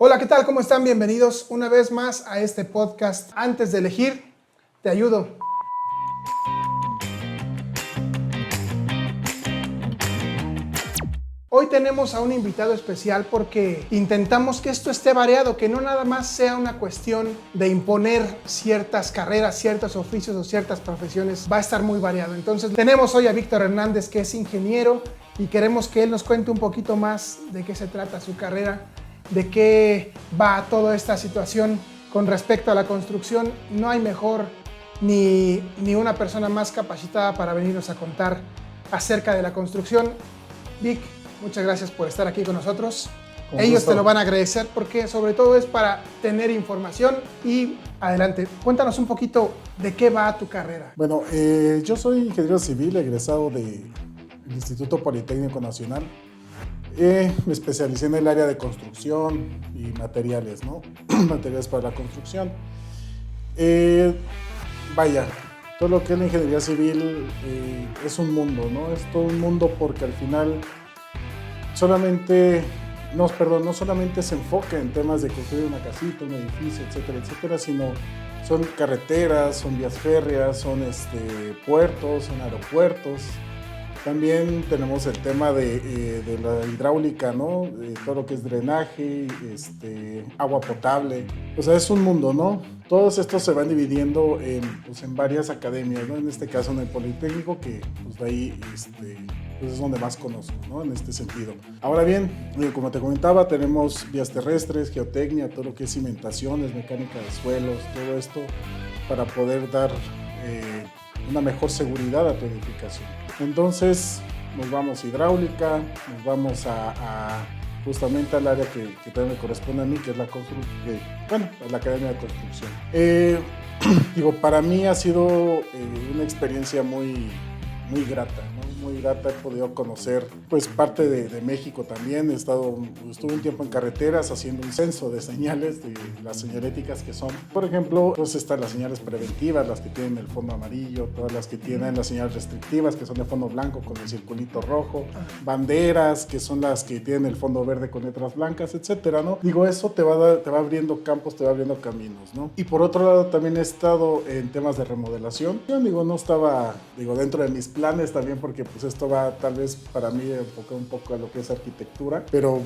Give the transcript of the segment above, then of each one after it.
Hola, ¿qué tal? ¿Cómo están? Bienvenidos una vez más a este podcast. Antes de elegir, te ayudo. Hoy tenemos a un invitado especial porque intentamos que esto esté variado, que no nada más sea una cuestión de imponer ciertas carreras, ciertos oficios o ciertas profesiones. Va a estar muy variado. Entonces tenemos hoy a Víctor Hernández, que es ingeniero, y queremos que él nos cuente un poquito más de qué se trata su carrera, de qué va toda esta situación con respecto a la construcción. No hay mejor ni una persona más capacitada para venirnos a contar acerca de la construcción. Vic, muchas gracias por estar aquí con nosotros. Ellos te lo van a agradecer porque sobre todo es para tener información. Y adelante, cuéntanos un poquito de qué va tu carrera. Bueno, yo soy ingeniero civil egresado del Instituto Politécnico Nacional. Me especialicé en el área de construcción y materiales, ¿no? Materiales para la construcción. Todo lo que es la ingeniería civil es un mundo, ¿no? Es todo un mundo porque al final no solamente se enfoca en temas de construir una casita, un edificio, etcétera, etcétera, sino son carreteras, son vías férreas, son puertos, son aeropuertos. También tenemos el tema de la hidráulica, ¿no? De todo lo que es drenaje, agua potable. O sea, es un mundo, ¿no? Todos estos se van dividiendo en varias academias, ¿no? En este caso en el Politécnico, que pues de ahí pues es donde más conozco, ¿no? En este sentido. Ahora bien, como te comentaba, tenemos vías terrestres, geotecnia, todo lo que es cimentaciones, mecánica de suelos, todo esto para poder dar una mejor seguridad a tu edificación. Entonces nos vamos a hidráulica, nos vamos justamente al área que también me corresponde a mí, que es la Academia de Construcción. Para mí ha sido una experiencia muy grata, ¿no? Muy grata. He podido conocer pues parte de México también. Estuve un tiempo en carreteras haciendo un censo de señales, de las señaléticas que son. Por ejemplo, pues están las señales preventivas, las que tienen el fondo amarillo, todas las que tienen las señales restrictivas, que son de fondo blanco con el circulito rojo, banderas, que son las que tienen el fondo verde con letras blancas, etcétera, ¿no? Eso te va abriendo campos, te va abriendo caminos, ¿no? Y por otro lado también he estado en temas de remodelación. Yo no estaba dentro de mis planes también, porque pues esto va tal vez para mí enfocar un poco a lo que es arquitectura, pero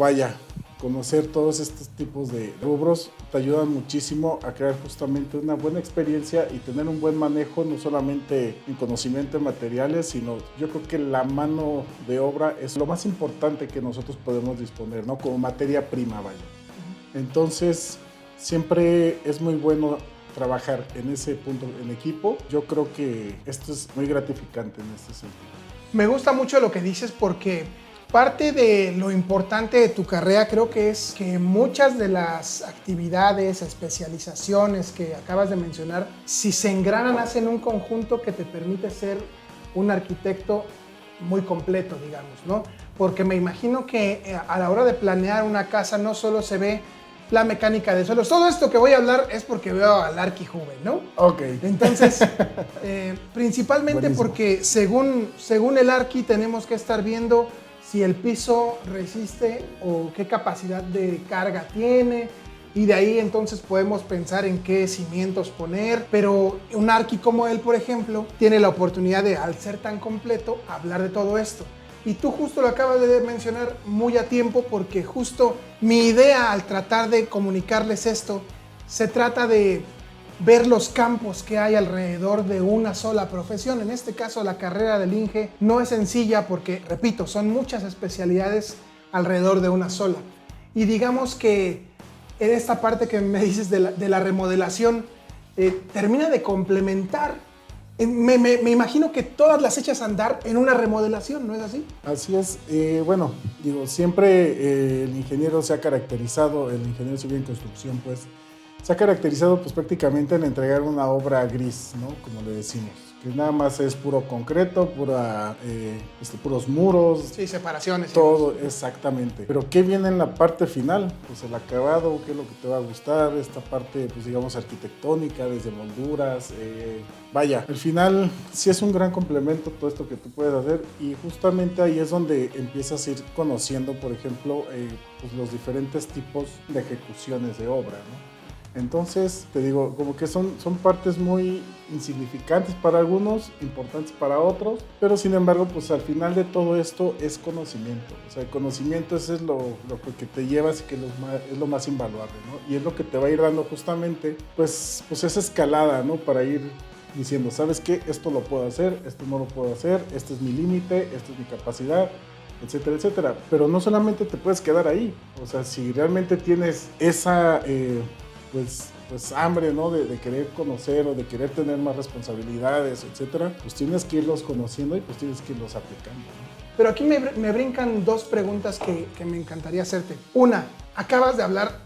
conocer todos estos tipos de rubros te ayudan muchísimo a crear justamente una buena experiencia y tener un buen manejo, no solamente en conocimiento de materiales, sino yo creo que la mano de obra es lo más importante que nosotros podemos disponer, ¿no? Como materia prima, Entonces, siempre es muy bueno trabajar en ese punto en equipo. Yo creo que esto es muy gratificante en este sentido. Me gusta mucho lo que dices porque parte de lo importante de tu carrera creo que es que muchas de las actividades, especializaciones que acabas de mencionar, si se engranan, hacen un conjunto que te permite ser un arquitecto muy completo, digamos, ¿no? Porque me imagino que a la hora de planear una casa no solo se ve la mecánica de suelos. Todo esto que voy a hablar es porque veo al Arqui joven, ¿no? Ok. Entonces, principalmente buenísimo. Porque según el Arqui tenemos que estar viendo si el piso resiste o qué capacidad de carga tiene, y de ahí entonces podemos pensar en qué cimientos poner. Pero un Arqui como él, por ejemplo, tiene la oportunidad de, al ser tan completo, hablar de todo esto. Y tú justo lo acabas de mencionar muy a tiempo, porque justo mi idea al tratar de comunicarles esto, se trata de ver los campos que hay alrededor de una sola profesión. En este caso, la carrera del Inge no es sencilla porque, repito, son muchas especialidades alrededor de una sola. Y digamos que en esta parte que me dices de la remodelación, termina de complementar. Me imagino que todas las echas a andar en una remodelación, ¿no es así? Así es. Siempre el ingeniero se ha caracterizado, el ingeniero civil en construcción, pues, se ha caracterizado pues prácticamente en entregar una obra gris, ¿no? Como le decimos. que nada más es puro concreto, puros muros. Sí, separaciones. Todo, exactamente. Pero ¿qué viene en la parte final? Pues el acabado, qué es lo que te va a gustar, esta parte, pues digamos, arquitectónica, desde molduras. Vaya, al final sí es un gran complemento todo esto que tú puedes hacer, y justamente ahí es donde empiezas a ir conociendo, por ejemplo, pues los diferentes tipos de ejecuciones de obra, ¿no? Entonces, te digo, como que son partes muy insignificantes para algunos, importantes para otros, pero sin embargo, pues al final de todo esto es conocimiento. O sea, el conocimiento ese es lo que te llevas y que es lo más invaluable, ¿no? Y es lo que te va a ir dando justamente, pues esa escalada, ¿no? Para ir diciendo, ¿sabes qué? Esto lo puedo hacer, esto no lo puedo hacer, este es mi límite, esta es mi capacidad, etcétera, etcétera. Pero no solamente te puedes quedar ahí. O sea, si realmente tienes esa... pues hambre, ¿no? De querer conocer o de querer tener más responsabilidades, etcétera, pues tienes que irlos conociendo y pues tienes que irlos aplicando, ¿no? Pero aquí me brincan dos preguntas que me encantaría hacerte. Una, acabas de hablar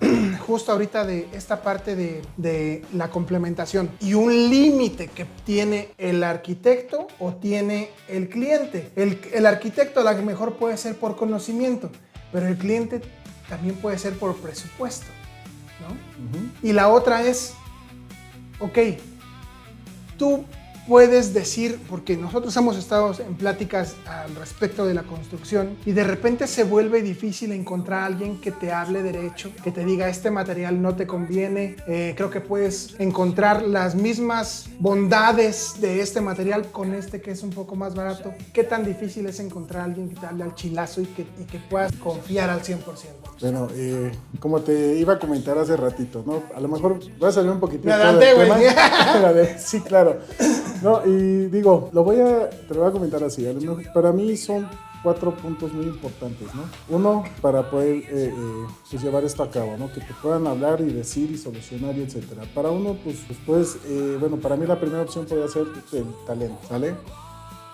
justo ahorita de esta parte de la complementación y un límite que tiene el arquitecto o tiene el cliente. El arquitecto a lo mejor puede ser por conocimiento, pero el cliente también puede ser por presupuesto, ¿no? Y la otra es, ok, tú puedes decir, porque nosotros hemos estado en pláticas al respecto de la construcción y de repente se vuelve difícil encontrar a alguien que te hable derecho, que te diga este material no te conviene, creo que puedes encontrar las mismas bondades de este material con este que es un poco más barato. ¿Qué tan difícil es encontrar a alguien que te hable al chilazo y que puedas confiar al 100%? Bueno, como te iba a comentar hace ratito, ¿no? A lo mejor va a salir un poquitito Me adelanté, del güey. tema. Sí, claro. No, y digo, te lo voy a comentar así. A lo mejor, para mí son 4 puntos muy importantes, ¿no? Uno, para poder pues llevar esto a cabo, ¿no? Que te puedan hablar y decir y solucionar y etcétera. Para uno, pues después, bueno, para mí la primera opción podría ser el talento, ¿sale?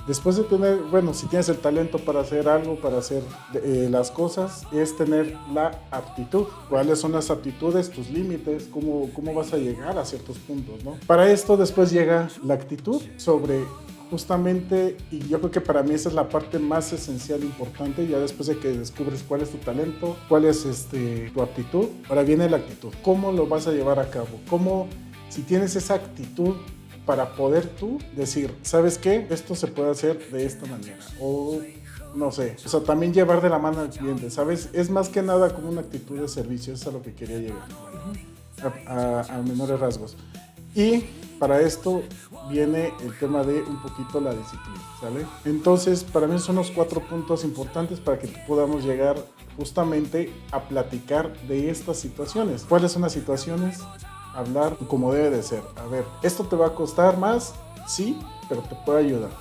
Después de tener, bueno, si tienes el talento para hacer algo, para hacer las cosas, es tener la aptitud. ¿Cuáles son las aptitudes, tus límites, cómo vas a llegar a ciertos puntos, ¿no? Para esto después llega la actitud sobre justamente, y yo creo que para mí esa es la parte más esencial e importante, ya después de que descubres cuál es tu talento, cuál es tu aptitud, ahora viene la actitud. ¿Cómo lo vas a llevar a cabo? ¿Cómo, si tienes esa actitud, para poder tú decir, ¿sabes qué? Esto se puede hacer de esta manera. O no sé, o sea, también llevar de la mano al cliente, ¿sabes? Es más que nada como una actitud de servicio, eso es a lo que quería llegar, a menores rasgos. Y para esto viene el tema de un poquito la disciplina, ¿sale? Entonces, para mí son los 4 puntos importantes para que podamos llegar justamente a platicar de estas situaciones. ¿Cuáles son las situaciones? Hablar como debe de ser. A ver, ¿esto te va a costar más? Sí, pero te puede ayudar.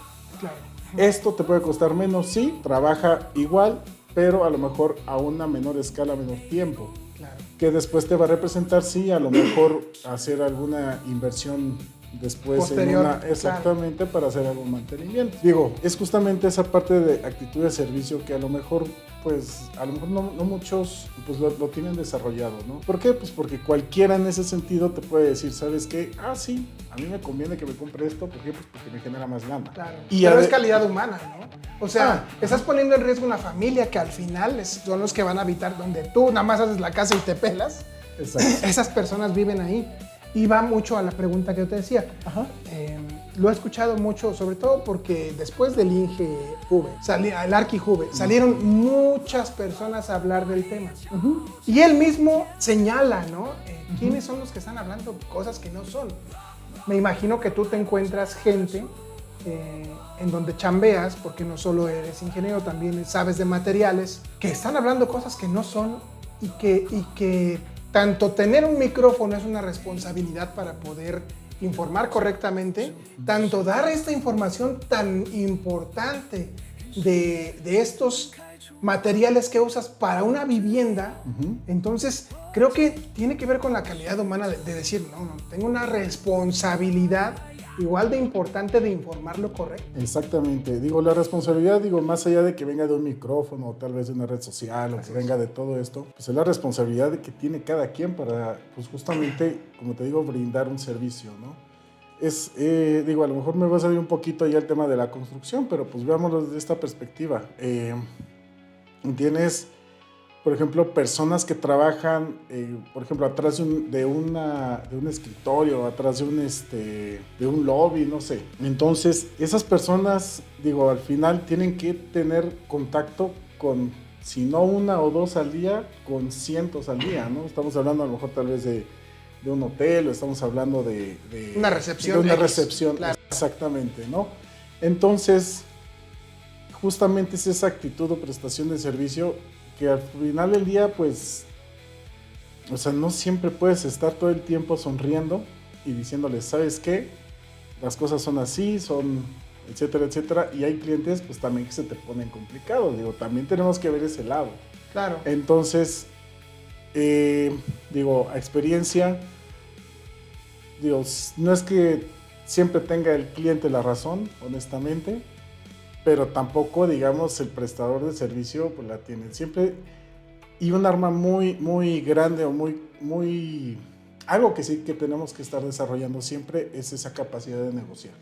Claro. ¿Esto te puede costar menos? Sí, trabaja igual, pero a lo mejor a una menor escala, menor tiempo. Claro. Que después te va a representar, sí, a lo mejor hacer alguna inversión después posterior, exactamente, claro, para hacer algún mantenimiento. Digo, es justamente esa parte de actitud de servicio que a lo mejor no muchos pues lo tienen desarrollado, ¿no? ¿Por qué? Pues porque cualquiera en ese sentido te puede decir, ¿sabes qué? Ah, sí, a mí me conviene que me compre esto, ¿por qué? Pues porque me genera más lana. Claro. Pero es calidad humana, ¿no? O sea, estás poniendo en riesgo una familia que al final son los que van a habitar donde tú nada más haces la casa y te pelas. Exacto. Esas personas viven ahí. Y va mucho a la pregunta que yo te decía. Lo he escuchado mucho, sobre todo porque después del INGE Juve, el Arqui Juve, salieron muchas personas a hablar del tema. Y él mismo señala, ¿no? ¿Quiénes son los que están hablando cosas que no son? Me imagino que tú te encuentras gente en donde chambeas, porque no solo eres ingeniero, también sabes de materiales, que están hablando cosas que no son y que tanto tener un micrófono es una responsabilidad para poder informar correctamente, tanto dar esta información tan importante de estos materiales que usas para una vivienda. Entonces creo que tiene que ver con la calidad humana de decir, no, tengo una responsabilidad igual de importante de informar lo correcto. Exactamente. Digo, la responsabilidad, más allá de que venga de un micrófono o tal vez de una red social o que venga de todo esto, pues es la responsabilidad que tiene cada quien para, pues justamente, como te digo, brindar un servicio, ¿no? Digo, a lo mejor me va a salir un poquito ya el tema de la construcción, pero pues veámoslo desde esta perspectiva. Tienes, por ejemplo, personas que trabajan, por ejemplo, atrás de un escritorio, atrás de un lobby, no sé. Entonces, esas personas, digo, al final tienen que tener contacto con, si no una o dos al día, con cientos al día, ¿no? Estamos hablando a lo mejor tal vez de un hotel, o estamos hablando de una recepción. De una recepción, claro. Exactamente, ¿no? Entonces, justamente es esa actitud o prestación de servicio que al final del día, pues, o sea, no siempre puedes estar todo el tiempo sonriendo y diciéndoles, ¿sabes qué? Las cosas son así, son etcétera, etcétera, y hay clientes, pues, también que se te ponen complicados, digo, también tenemos que ver ese lado. Claro. Entonces, digo, a experiencia, digo, no es que siempre tenga el cliente la razón, honestamente, pero tampoco, digamos, el prestador de servicio pues la tiene siempre. Y un arma muy, muy grande o muy... Algo que sí que tenemos que estar desarrollando siempre es esa capacidad de negociar.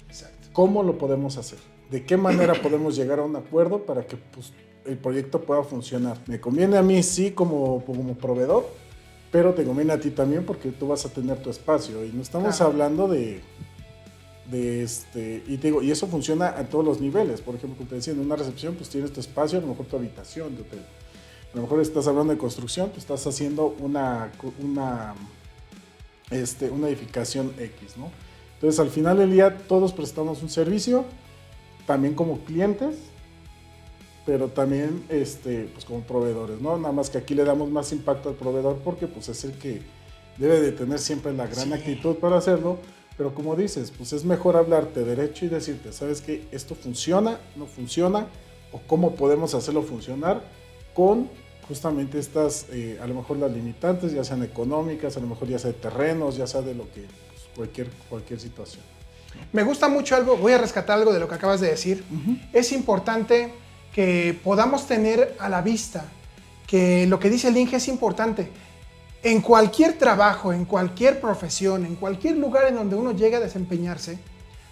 Exacto. ¿Cómo lo podemos hacer? ¿De qué manera podemos llegar a un acuerdo para que pues, el proyecto pueda funcionar? Me conviene a mí sí como proveedor, pero te conviene a ti también porque tú vas a tener tu espacio. Y no estamos hablando y te digo, y eso funciona a todos los niveles. Por ejemplo, como te decía, en una recepción pues tienes tu espacio, a lo mejor tu habitación de hotel. A lo mejor estás hablando de construcción, pues estás haciendo una edificación X, ¿no? Entonces al final del día todos prestamos un servicio, también como clientes, pero también pues como proveedores, ¿no? Nada más que aquí le damos más impacto al proveedor porque pues es el que debe de tener siempre la gran actitud para hacerlo, pero como dices, pues es mejor hablarte derecho y decirte, ¿sabes qué? Esto funciona, no funciona, o cómo podemos hacerlo funcionar con justamente estas, a lo mejor las limitantes, ya sean económicas, a lo mejor ya sea de terrenos, ya sea de lo que, pues, cualquier situación. Me gusta mucho algo, voy a rescatar algo de lo que acabas de decir. Es importante que podamos tener a la vista que lo que dice el Inge es importante. En cualquier trabajo, en cualquier profesión, en cualquier lugar en donde uno llega a desempeñarse,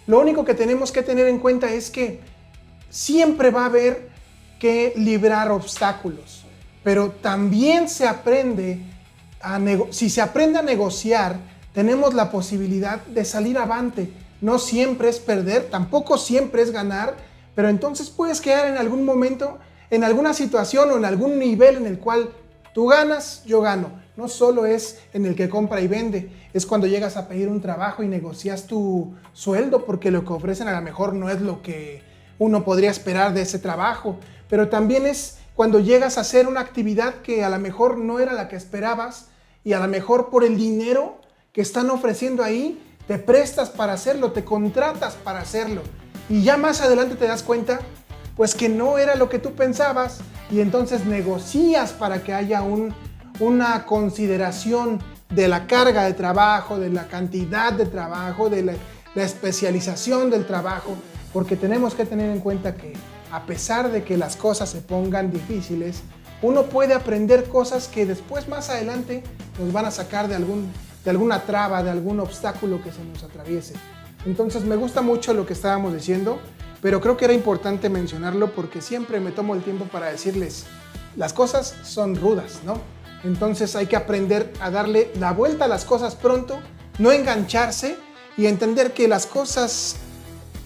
lo único que tenemos que tener en cuenta es que siempre va a haber que librar obstáculos, pero también se aprende si se aprende a negociar, tenemos la posibilidad de salir avante. No siempre es perder, tampoco siempre es ganar, pero entonces puedes quedar en algún momento, en alguna situación o en algún nivel en el cual tú ganas, yo gano. No solo es en el que compra y vende, es cuando llegas a pedir un trabajo y negocias tu sueldo porque lo que ofrecen a lo mejor no es lo que uno podría esperar de ese trabajo, pero también es cuando llegas a hacer una actividad que a lo mejor no era la que esperabas y a lo mejor por el dinero que están ofreciendo ahí, te prestas para hacerlo, te contratas para hacerlo y ya más adelante te das cuenta pues que no era lo que tú pensabas y entonces negocias para que haya una consideración de la carga de trabajo, de la cantidad de trabajo, de la especialización del trabajo, porque tenemos que tener en cuenta que a pesar de que las cosas se pongan difíciles, uno puede aprender cosas que después más adelante nos van a sacar de alguna traba, de algún obstáculo que se nos atraviese. Entonces me gusta mucho lo que estábamos diciendo, pero creo que era importante mencionarlo porque siempre me tomo el tiempo para decirles, las cosas son rudas, ¿no? Entonces hay que aprender a darle la vuelta a las cosas pronto, no engancharse y entender que las cosas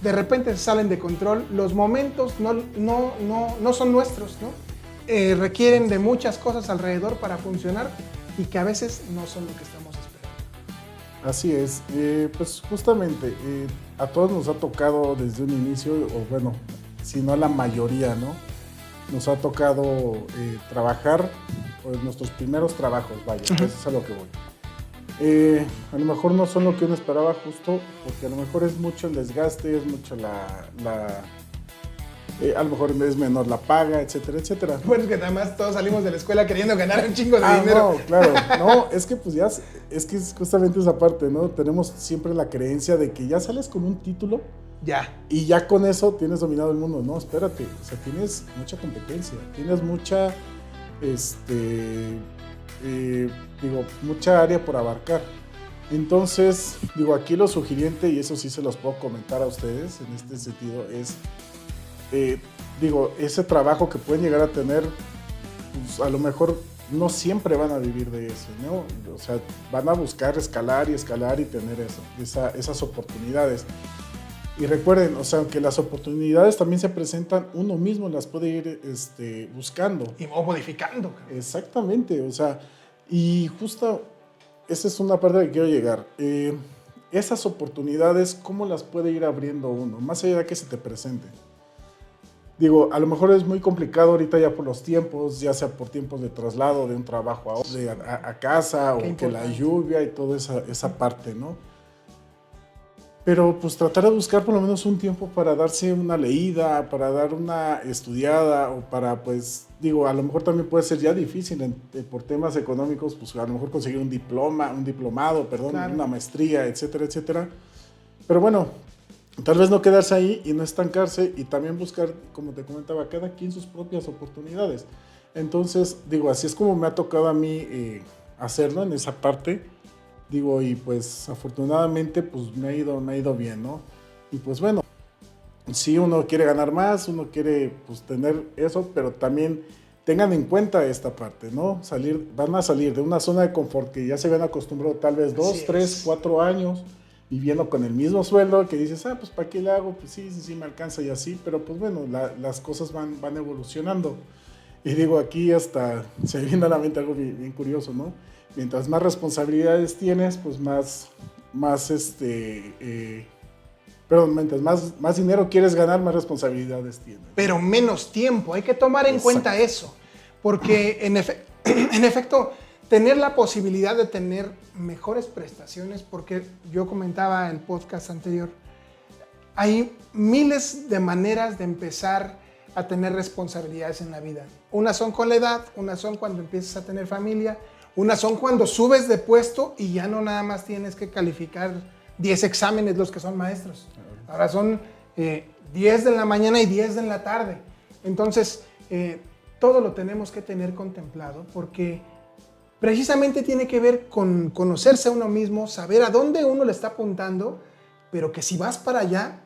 de repente se salen de control, los momentos no son nuestros, ¿no? Requieren de muchas cosas alrededor para funcionar y que a veces no son lo que estamos esperando. Así es, pues justamente a todos nos ha tocado desde un inicio, o bueno, si no la mayoría, ¿no? Nos ha tocado trabajar, pues nuestros primeros trabajos, vaya, eso es a lo que voy. A lo mejor no son lo que uno esperaba justo, porque a lo mejor es mucho el desgaste, es mucho a lo mejor es menor la paga, etcétera, etcétera. Bueno, que además todos salimos de la escuela queriendo ganar un chingo de dinero. No, claro, no, es que pues ya, es que es justamente esa parte, ¿no? Tenemos siempre la creencia de que ya sales con un título ya. Y ya con eso tienes dominado el mundo. No, espérate, o sea, tienes mucha competencia, tienes mucha, mucha área por abarcar. Entonces, digo, aquí lo sugiriente, y eso sí se los puedo comentar a ustedes en este sentido, es, digo, ese trabajo que pueden llegar a tener, pues a lo mejor no siempre van a vivir de eso, ¿no? O sea, van a buscar escalar y tener esas oportunidades. Y recuerden, o sea, aunque las oportunidades también se presentan, uno mismo las puede ir buscando. O modificando. Exactamente, o sea, y justo esa es una parte que quiero llegar. Esas oportunidades, ¿cómo las puede ir abriendo uno? Más allá de que se te presenten. Digo, a lo mejor es muy complicado ahorita ya por los tiempos, ya sea por tiempos de traslado de un trabajo a casa, o que la lluvia y toda esa parte, ¿no? Pero pues tratar de buscar por lo menos un tiempo para darse una leída, para dar una estudiada, o para, pues, digo, a lo mejor también puede ser ya difícil por temas económicos, pues a lo mejor conseguir un diplomado, claro, una maestría, etcétera, etcétera. Pero bueno, tal vez no quedarse ahí y no estancarse, y también buscar, como te comentaba, cada quien sus propias oportunidades. Entonces, digo, así es como me ha tocado a mí hacerlo en esa parte. Digo, y pues afortunadamente pues me ha ido bien, ¿no? Y pues bueno, si uno quiere ganar más, uno quiere pues tener eso, pero también tengan en cuenta esta parte, ¿no? Van a salir de una zona de confort que ya se ven acostumbrados tal vez 2, 3, 4 años viviendo con el mismo sueldo, que dices, pues ¿para qué le hago? Pues sí me alcanza y así, pero pues bueno, las cosas van evolucionando. Y digo, aquí hasta se me viene a la mente algo bien curioso, ¿no? Mientras más responsabilidades tienes, pues mientras más dinero quieres ganar, más responsabilidades tienes. Pero menos tiempo, hay que tomar en cuenta eso, porque en efecto, tener la posibilidad de tener mejores prestaciones, porque yo comentaba en el podcast anterior, hay miles de maneras de empezar a tener responsabilidades en la vida. Unas son con la edad, unas son cuando empiezas a tener familia, unas son cuando subes de puesto y ya no nada más tienes que calificar 10 exámenes los que son maestros. Ahora son 10 de la mañana y 10 de la tarde. Entonces, todo lo tenemos que tener contemplado, porque precisamente tiene que ver con conocerse a uno mismo, saber a dónde uno le está apuntando, pero que si vas para allá,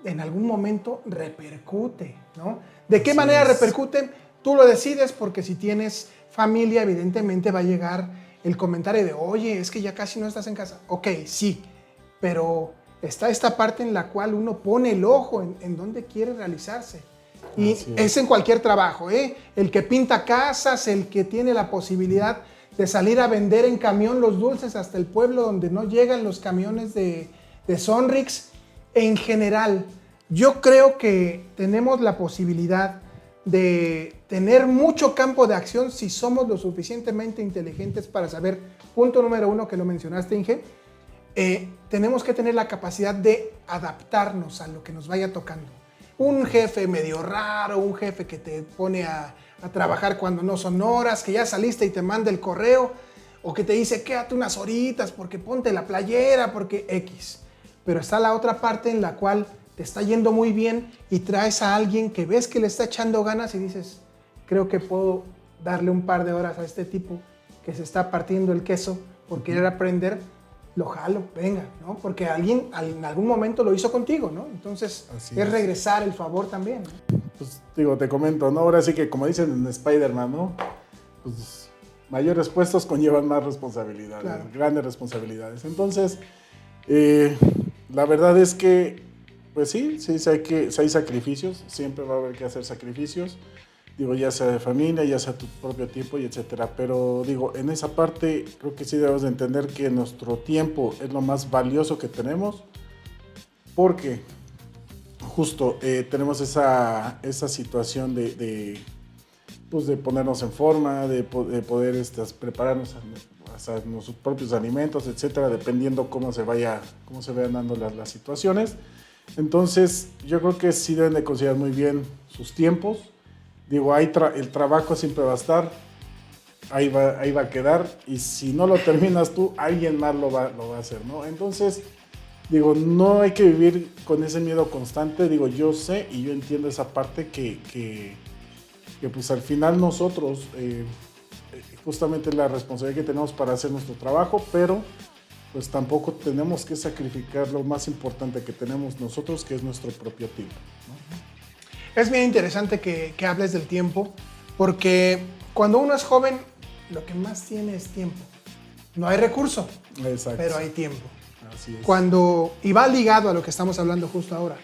en algún momento repercute, ¿no? ¿De qué manera repercute? Tú lo decides, porque si tienes familia, evidentemente va a llegar el comentario de, oye, es que ya casi no estás en casa. Ok, sí, pero está esta parte en la cual uno pone el ojo en dónde quiere realizarse. Y es en cualquier trabajo, ¿eh? El que pinta casas, el que tiene la posibilidad de salir a vender en camión los dulces hasta el pueblo donde no llegan los camiones de Sonrix. En general, yo creo que tenemos la posibilidad de tener mucho campo de acción si somos lo suficientemente inteligentes para saber, punto número 1 que lo mencionaste, Inge, tenemos que tener la capacidad de adaptarnos a lo que nos vaya tocando. Un jefe medio raro, un jefe que te pone a trabajar cuando no son horas, que ya saliste y te manda el correo, o que te dice quédate unas horitas porque ponte la playera, porque X. Pero está la otra parte en la cual te está yendo muy bien y traes a alguien que ves que le está echando ganas y dices, creo que puedo darle un par de horas a este tipo que se está partiendo el queso por querer aprender, lo jalo, venga, ¿no? Porque alguien en algún momento lo hizo contigo, ¿no? Entonces es regresar el favor también, ¿no? Pues digo, te comento, ¿no? Ahora sí que como dicen en Spider-Man, ¿no? Pues mayores puestos conllevan más responsabilidades, claro, grandes responsabilidades. Entonces, la verdad es que pues sí, hay sacrificios, siempre va a haber que hacer sacrificios, digo, ya sea de familia, ya sea tu propio tiempo y etcétera, pero digo, en esa parte creo que sí debemos de entender que nuestro tiempo es lo más valioso que tenemos, porque justo tenemos esa situación de ponernos en forma, de poder prepararnos hasta nuestros propios alimentos, etcétera, dependiendo cómo se vayan dando las situaciones. Entonces, yo creo que sí deben de considerar muy bien sus tiempos. Digo, el trabajo siempre va a estar, ahí va a quedar, y si no lo terminas tú, alguien más lo va a hacer, ¿no? Entonces, digo, no hay que vivir con ese miedo constante. Digo, yo sé y yo entiendo esa parte que pues al final nosotros, justamente la responsabilidad que tenemos para hacer nuestro trabajo, pero pues tampoco tenemos que sacrificar lo más importante que tenemos nosotros, que es nuestro propio tiempo, ¿no? Es bien interesante que hables del tiempo, porque cuando uno es joven, lo que más tiene es tiempo. No hay recurso, Exacto. pero hay tiempo. Así es. Y va ligado a lo que estamos hablando justo ahora.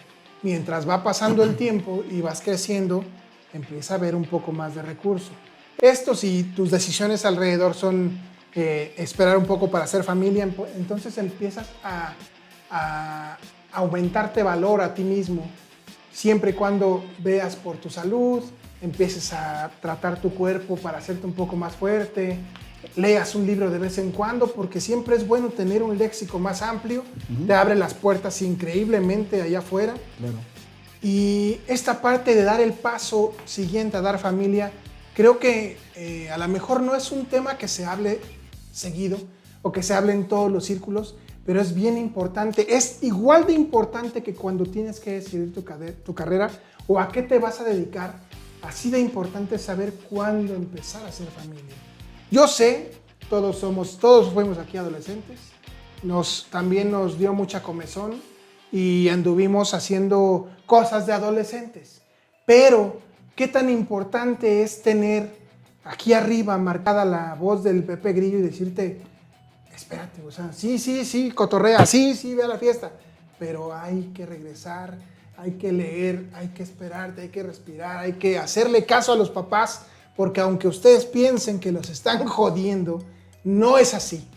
Mientras va pasando el tiempo y vas creciendo, empieza a haber un poco más de recurso. Esto, si tus decisiones alrededor son esperar un poco para hacer familia, entonces empiezas a aumentarte valor a ti mismo, siempre y cuando veas por tu salud, empieces a tratar tu cuerpo para hacerte un poco más fuerte, leas un libro de vez en cuando, porque siempre es bueno tener un léxico más amplio, te abre las puertas increíblemente allá afuera. Claro. Y esta parte de dar el paso siguiente a dar familia, creo que a lo mejor no es un tema que se hable seguido o que se hable en todos los círculos, pero es bien importante, es igual de importante que cuando tienes que decidir tu carrera o a qué te vas a dedicar, así de importante es saber cuándo empezar a hacer familia. Yo sé, todos fuimos aquí adolescentes, también nos dio mucha comezón y anduvimos haciendo cosas de adolescentes, pero qué tan importante es tener aquí arriba marcada la voz del Pepe Grillo y decirte, espérate, o sea, sí, cotorrea, sí, ve a la fiesta, pero hay que regresar, hay que leer, hay que esperarte, hay que respirar, hay que hacerle caso a los papás, porque aunque ustedes piensen que los están jodiendo, no es así.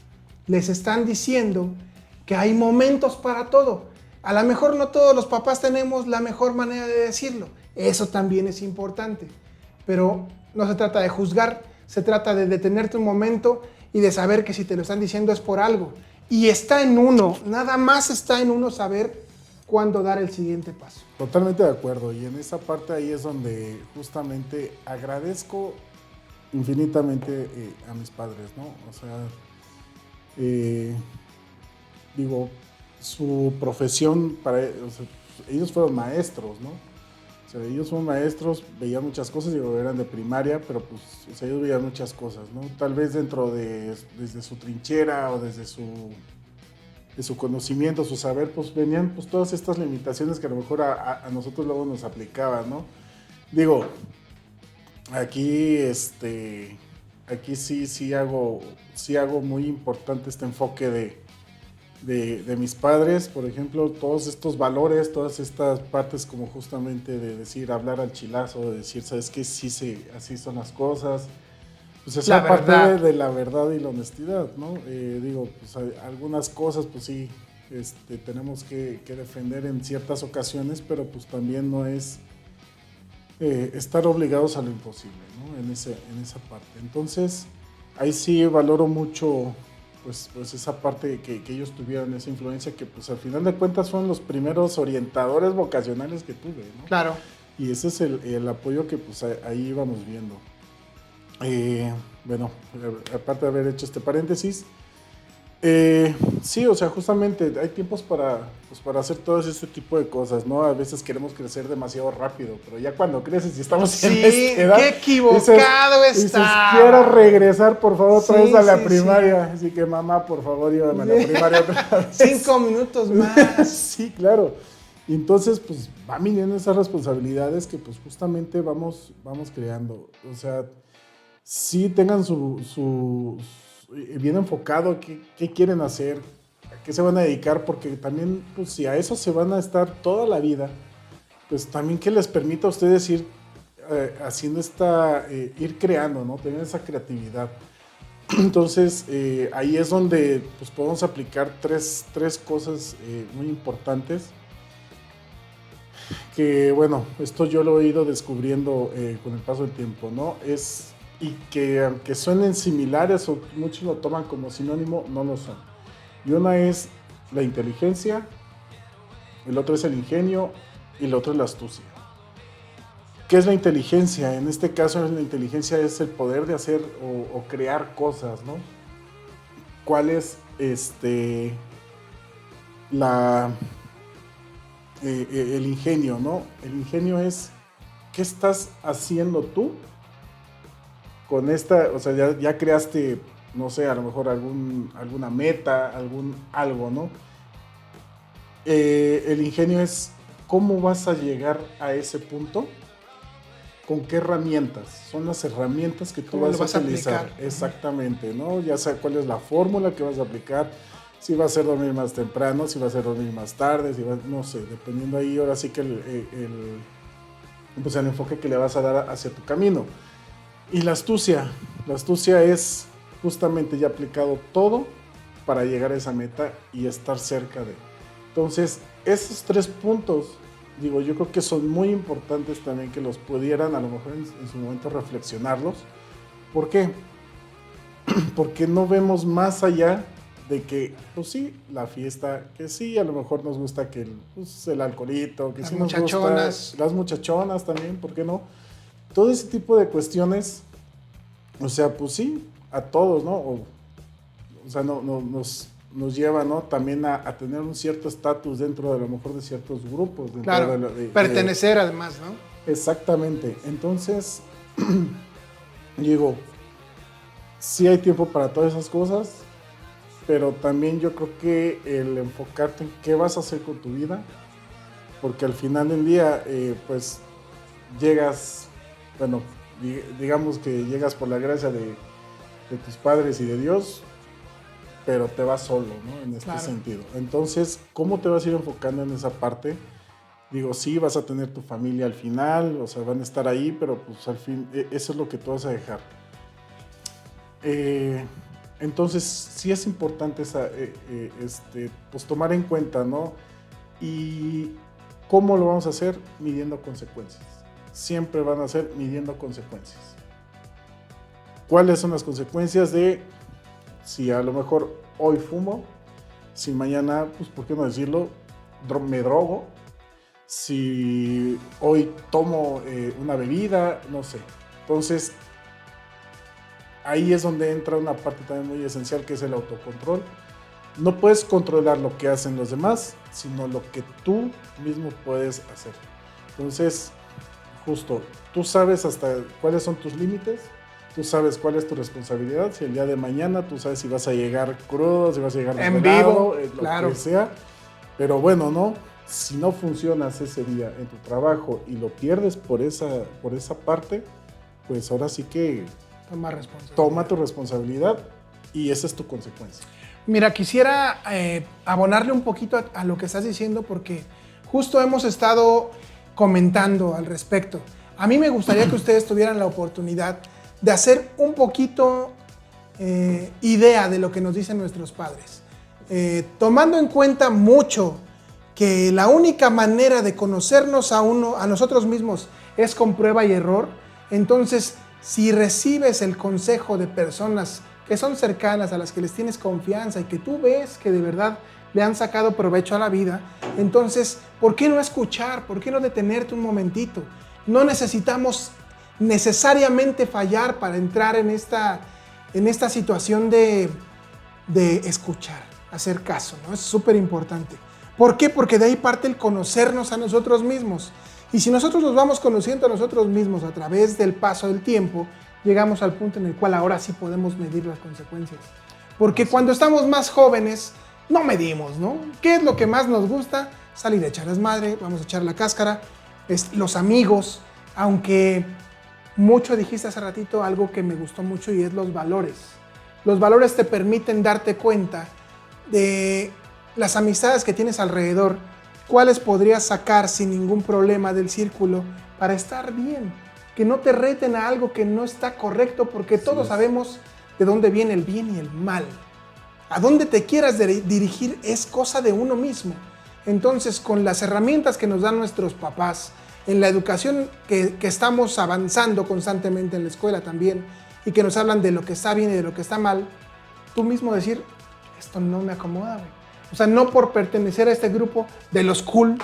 Les están diciendo que hay momentos para todo. A lo mejor no todos los papás tenemos la mejor manera de decirlo, eso también es importante, pero no se trata de juzgar, se trata de detenerte un momento y de saber que si te lo están diciendo es por algo. Y está en uno, nada más está en uno saber cuándo dar el siguiente paso. Totalmente de acuerdo, y en esa parte ahí es donde justamente agradezco infinitamente a mis padres, ¿no? O sea, digo, su profesión, o sea, ellos fueron maestros, ¿no? O sea, ellos fueron maestros, veían muchas cosas, digo, eran de primaria, pero pues, o sea, ellos veían muchas cosas, ¿no? Tal vez desde su trinchera o desde su conocimiento, su saber, pues venían pues todas estas limitaciones que a lo mejor a nosotros luego nos aplicaban, ¿no? Digo, aquí sí hago muy importante este enfoque de mis padres, por ejemplo, todos estos valores, todas estas partes como justamente de decir, hablar al chilazo, de decir, ¿sabes qué? Así son las cosas. Pues esa parte de la verdad y la honestidad, ¿no? Digo, pues algunas cosas, pues sí, tenemos que defender en ciertas ocasiones, pero pues también no es estar obligados a lo imposible, ¿no? En esa parte. Entonces, ahí sí valoro mucho, pues esa parte que ellos tuvieron, esa influencia, que pues al final de cuentas son los primeros orientadores vocacionales que tuve, ¿no? Claro. Y ese es el apoyo que pues ahí íbamos viendo. Bueno, aparte de haber hecho este paréntesis, sí, o sea, justamente hay tiempos para hacer todo ese tipo de cosas, ¿no? A veces queremos crecer demasiado rápido, pero ya cuando creces y estamos en esta edad, qué equivocado está. Quiero regresar, por favor, otra vez a la primaria. Así que, mamá, por favor, llévame a la primaria otra vez. 5 minutos más. Sí, claro. Y entonces, pues, van viniendo esas responsabilidades que, pues, justamente vamos creando. O sea, sí tengan bien enfocado qué quieren hacer, a qué se van a dedicar, porque también, pues, si a eso se van a estar toda la vida, pues también que les permita a ustedes ir haciendo ir creando, ¿no? Tener esa creatividad. Entonces, ahí es donde pues, podemos aplicar tres cosas muy importantes, que, bueno, esto yo lo he ido descubriendo con el paso del tiempo, ¿no? Y que aunque suenen similares o muchos lo toman como sinónimo, no lo son. Y una es la inteligencia, el otro es el ingenio y el otro es la astucia. ¿Qué es la inteligencia? En este caso, la inteligencia es el poder de hacer o crear cosas, ¿no? ¿Cuál es el ingenio, ¿no? El ingenio es ¿qué estás haciendo tú con o sea, ya creaste no sé, a lo mejor alguna meta, algo, ¿no? El ingenio es cómo vas a llegar a ese punto, con qué herramientas. Son las herramientas que tú vas a utilizar. Exactamente, ¿no? Ya sea cuál es la fórmula que vas a aplicar, si va a ser dormir más temprano, si va a ser dormir más tarde, no sé, dependiendo ahí, ahora sí que el enfoque que le vas a dar hacia tu camino. Y la astucia es justamente ya aplicado todo para llegar a esa meta y estar cerca de. Entonces, esos 3 puntos, digo, yo creo que son muy importantes también que los pudieran a lo mejor en su momento reflexionarlos. ¿Por qué? Porque no vemos más allá de que, pues sí, la fiesta, que sí, a lo mejor nos gusta que el alcoholito, que las sí muchachonas. Nos gusta, las muchachonas también, ¿por qué no? Todo ese tipo de cuestiones, o sea, pues sí, a todos, ¿no? O sea, nos lleva, ¿no? También a tener un cierto estatus dentro de a lo mejor de ciertos grupos. Claro, pertenecer además, ¿no? Exactamente. Entonces, digo, sí hay tiempo para todas esas cosas, pero también yo creo que el enfocarte en qué vas a hacer con tu vida, porque al final del día, pues, llegas, bueno, digamos que llegas por la gracia de tus padres y de Dios, pero te vas solo, ¿no? En este sentido. Entonces, ¿cómo te vas a ir enfocando en esa parte? Digo, sí, vas a tener tu familia al final, o sea, van a estar ahí, pero pues al fin, eso es lo que tú vas a dejar. Entonces, sí es importante pues tomar en cuenta, ¿no? Y ¿cómo lo vamos a hacer? Midiendo consecuencias. Siempre van a ser midiendo consecuencias. ¿Cuáles son las consecuencias de si a lo mejor hoy fumo, si mañana, pues por qué no decirlo, me drogo, si hoy tomo una bebida, no sé? Entonces, ahí es donde entra una parte también muy esencial, que es el autocontrol. No puedes controlar lo que hacen los demás, sino lo que tú mismo puedes hacer. Entonces, justo, tú sabes hasta cuáles son tus límites, tú sabes cuál es tu responsabilidad. Si el día de mañana tú sabes si vas a llegar crudo, si vas a llegar en vivo, lo claro, que sea. Pero bueno, ¿no? Si no funcionas ese día en tu trabajo y lo pierdes por esa parte, pues ahora sí que toma tu responsabilidad y esa es tu consecuencia. Mira, quisiera abonarle un poquito a lo que estás diciendo, porque justo hemos estado comentando al respecto. A mí me gustaría que ustedes tuvieran la oportunidad de hacer un poquito idea de lo que nos dicen nuestros padres. Tomando en cuenta mucho que la única manera de conocernos a nosotros mismos es con prueba y error, entonces si recibes el consejo de personas que son cercanas, a las que les tienes confianza y que tú ves que de verdad le han sacado provecho a la vida, entonces, ¿por qué no escuchar? ¿Por qué no detenerte un momentito? No necesitamos necesariamente fallar para entrar en esta situación de escuchar, hacer caso, ¿no? Es súper importante. ¿Por qué? Porque de ahí parte el conocernos a nosotros mismos. Y si nosotros nos vamos conociendo a nosotros mismos a través del paso del tiempo, llegamos al punto en el cual ahora sí podemos medir las consecuencias. Porque cuando estamos más jóvenes, no medimos, ¿no? ¿Qué es lo que más nos gusta? Salir a echar desmadre, vamos a echar la cáscara, los amigos, aunque mucho dijiste hace ratito algo que me gustó mucho y es los valores. Los valores te permiten darte cuenta de las amistades que tienes alrededor, cuáles podrías sacar sin ningún problema del círculo para estar bien, que no te reten a algo que no está correcto, porque todos sabemos de dónde viene el bien y el mal. A dónde te quieras dirigir es cosa de uno mismo. Entonces, con las herramientas que nos dan nuestros papás, en la educación que estamos avanzando constantemente en la escuela también, y que nos hablan de lo que está bien y de lo que está mal, tú mismo decir, esto no me acomoda, güey. O sea, no por pertenecer a este grupo de los cool,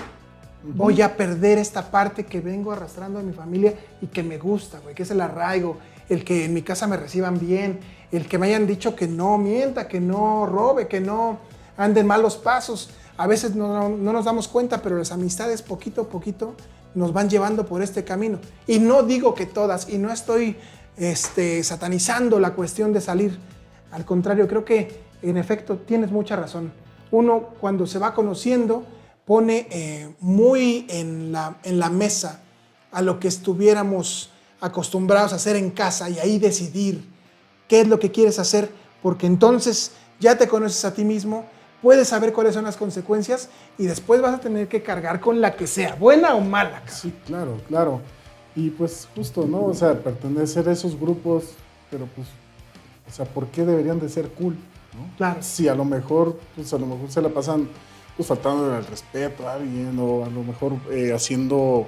voy a perder esta parte que vengo arrastrando de mi familia y que me gusta, güey, que es el arraigo, el que en mi casa me reciban bien, el que me hayan dicho que no mienta, que no robe, que no ande en malos pasos. A veces no nos damos cuenta, pero las amistades poquito a poquito nos van llevando por este camino. Y no digo que todas, y no estoy satanizando la cuestión de salir. Al contrario, creo que en efecto tienes mucha razón. Uno cuando se va conociendo pone muy en la mesa a lo que estuviéramos acostumbrados a hacer en casa y ahí decidir qué es lo que quieres hacer, porque entonces ya te conoces a ti mismo, puedes saber cuáles son las consecuencias y después vas a tener que cargar con la que sea, buena o mala. Sí, claro, claro. Y pues justo, ¿no? O sea, pertenecer a esos grupos, pero pues, o sea, ¿por qué deberían de ser cool? ¿No? Claro. Si a lo mejor se la pasan pues faltando el respeto a alguien o a lo mejor haciendo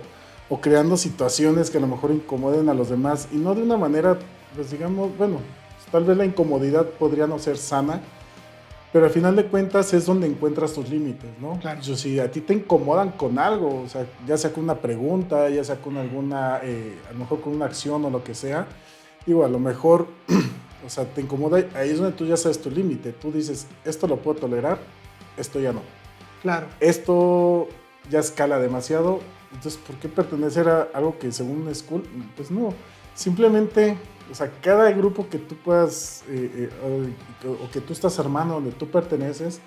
o creando situaciones que a lo mejor incomoden a los demás y no de una manera, pues digamos, bueno, tal vez la incomodidad podría no ser sana, pero al final de cuentas es donde encuentras tus límites, ¿no? Claro. O sea, si a ti te incomodan con algo, o sea, ya sea con una pregunta, ya sea con alguna, a lo mejor con una acción o lo que sea, digo, a lo mejor, o sea, te incomoda, ahí es donde tú ya sabes tu límite. Tú dices, esto lo puedo tolerar, esto ya no. Claro. Esto ya escala demasiado, entonces, ¿por qué pertenecer a algo que según es cool? Pues no, simplemente, o sea, cada grupo que tú puedas, o que tú estás armando, donde tú perteneces,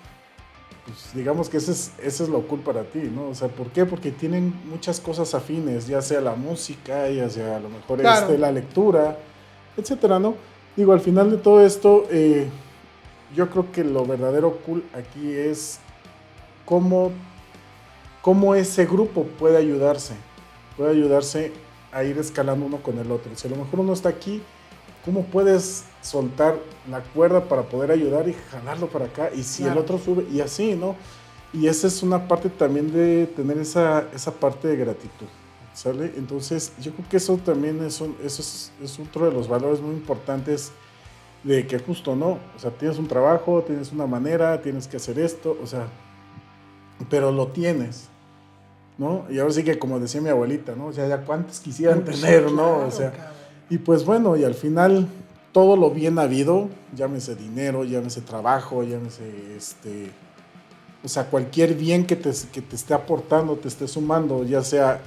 pues digamos que ese es lo cool para ti, ¿no? O sea, ¿por qué? Porque tienen muchas cosas afines, ya sea la música, ya sea a lo mejor Claro. la lectura, etcétera, ¿no? Digo, al final de todo esto, yo creo que lo verdadero cool aquí es cómo ese grupo puede ayudarse a ir escalando uno con el otro. Si a lo mejor uno está aquí, ¿cómo puedes soltar la cuerda para poder ayudar y jalarlo para acá? Y si el otro sube, y así, ¿no? Y esa es una parte también de tener esa parte de gratitud, ¿sale? Entonces, yo creo que eso también es otro de los valores muy importantes de que justo, ¿no? O sea, tienes un trabajo, tienes una manera, tienes que hacer esto, o sea, pero lo tienes, ¿no? Y ahora sí que como decía mi abuelita, ¿no? O sea, ya cuántos quisieran tener, ¿no? Claro, O sea, cabrón. y pues bueno, y al final todo lo bien habido, llámese dinero, llámese trabajo, llámese o sea, cualquier bien que te esté aportando, te esté sumando, ya sea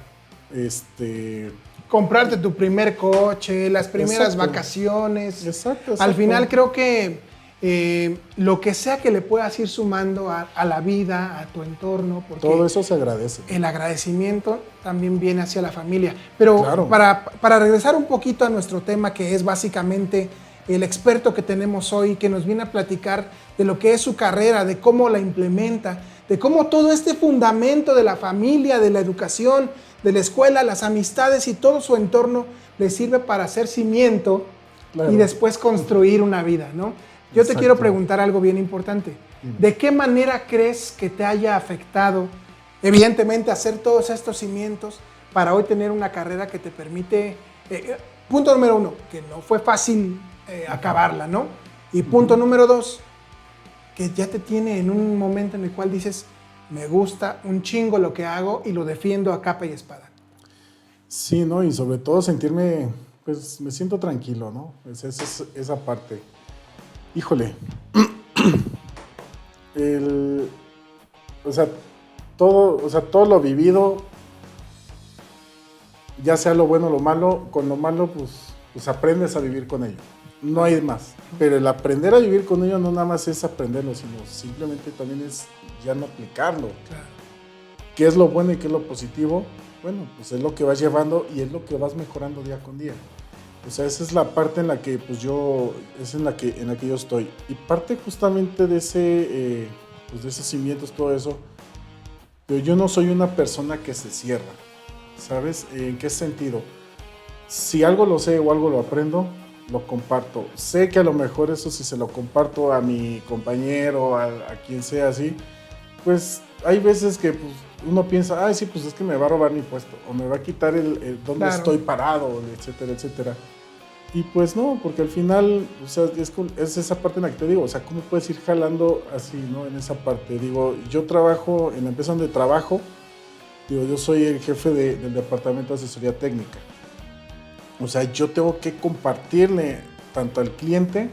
Comprarte tu primer coche, las primeras Exacto. vacaciones. Exacto. Al final creo que lo que sea que le puedas ir sumando a la vida, a tu entorno, porque todo eso se agradece. el agradecimiento también viene hacia la familia. Pero Claro. para regresar un poquito a nuestro tema, que es básicamente el experto que tenemos hoy, que nos viene a platicar de lo que es su carrera, de cómo la implementa, de cómo todo este fundamento de la familia, de la educación, de la escuela, las amistades y todo su entorno le sirve para hacer cimiento. Claro. Y después construir una vida, ¿no? Yo te quiero preguntar algo bien importante. ¿De qué manera crees que te haya afectado, evidentemente, hacer todos estos cimientos para hoy tener una carrera que te permite, punto número 1, que no fue fácil acabarla, ¿no? Y punto número 2, que ya te tiene en un momento en el cual dices, me gusta un chingo lo que hago y lo defiendo a capa y espada? Sí, ¿no? Y sobre todo sentirme, pues me siento tranquilo, ¿no? Esa parte. Híjole, o sea, todo lo vivido, ya sea lo bueno o lo malo, con lo malo pues aprendes a vivir con ello, no hay más, pero el aprender a vivir con ello no nada más es aprenderlo, sino simplemente también es ya no aplicarlo. Claro. ¿Qué es lo bueno y qué es lo positivo? Bueno, pues es lo que vas llevando y es lo que vas mejorando día con día. O sea, esa es la parte en la que pues es en la que yo estoy. Y parte justamente de de esos cimientos, todo eso, pero yo no soy una persona que se cierra, ¿sabes? ¿En qué sentido? Si algo lo sé o algo lo aprendo, lo comparto. Sé que a lo mejor eso si se lo comparto a mi compañero, a quien sea así, pues hay veces que pues, uno piensa, ay, sí, pues es que me va a robar mi puesto, o me va a quitar el donde estoy parado, etcétera, etcétera. Y pues no, porque al final, o sea, es esa parte en la que te digo, o sea, ¿cómo puedes ir jalando así, no? En esa parte, digo, yo trabajo, en la empresa donde trabajo, digo, yo soy el jefe del departamento de asesoría técnica. O sea, yo tengo que compartirle tanto al cliente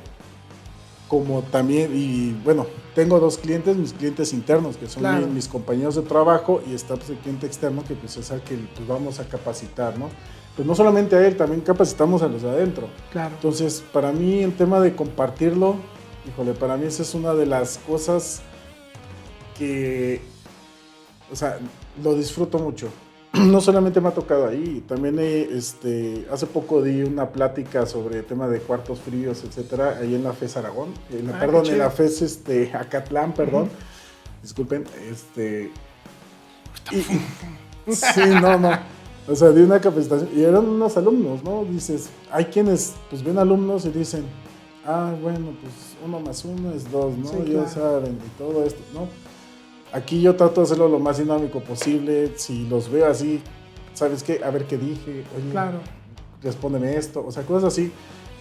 como también, y bueno, tengo dos clientes, mis clientes internos, que son mis compañeros de trabajo, y está pues el cliente externo, que pues es al que pues, vamos a capacitar, ¿no? Pues no solamente a él, también capacitamos a los de adentro. Claro. Entonces, para mí el tema de compartirlo, Híjole, para mí esa es una de las cosas que, o sea, lo disfruto mucho. No solamente me ha tocado ahí, también hace poco di una plática sobre el tema de cuartos fríos, etcétera, ahí en la FES Aragón, en la FES Acatlán, perdón, disculpen, sí, no, o sea, di una capacitación y eran unos alumnos, ¿no? Dices, hay quienes pues ven alumnos y dicen, bueno, pues 1 más 1 es 2, ¿no? Sí, ya claro. Saben, y todo esto, ¿no? Aquí yo trato de hacerlo lo más dinámico posible. Si los veo así, ¿sabes qué? A ver qué dije. Oye, claro. Respóndeme esto. O sea, cosas así.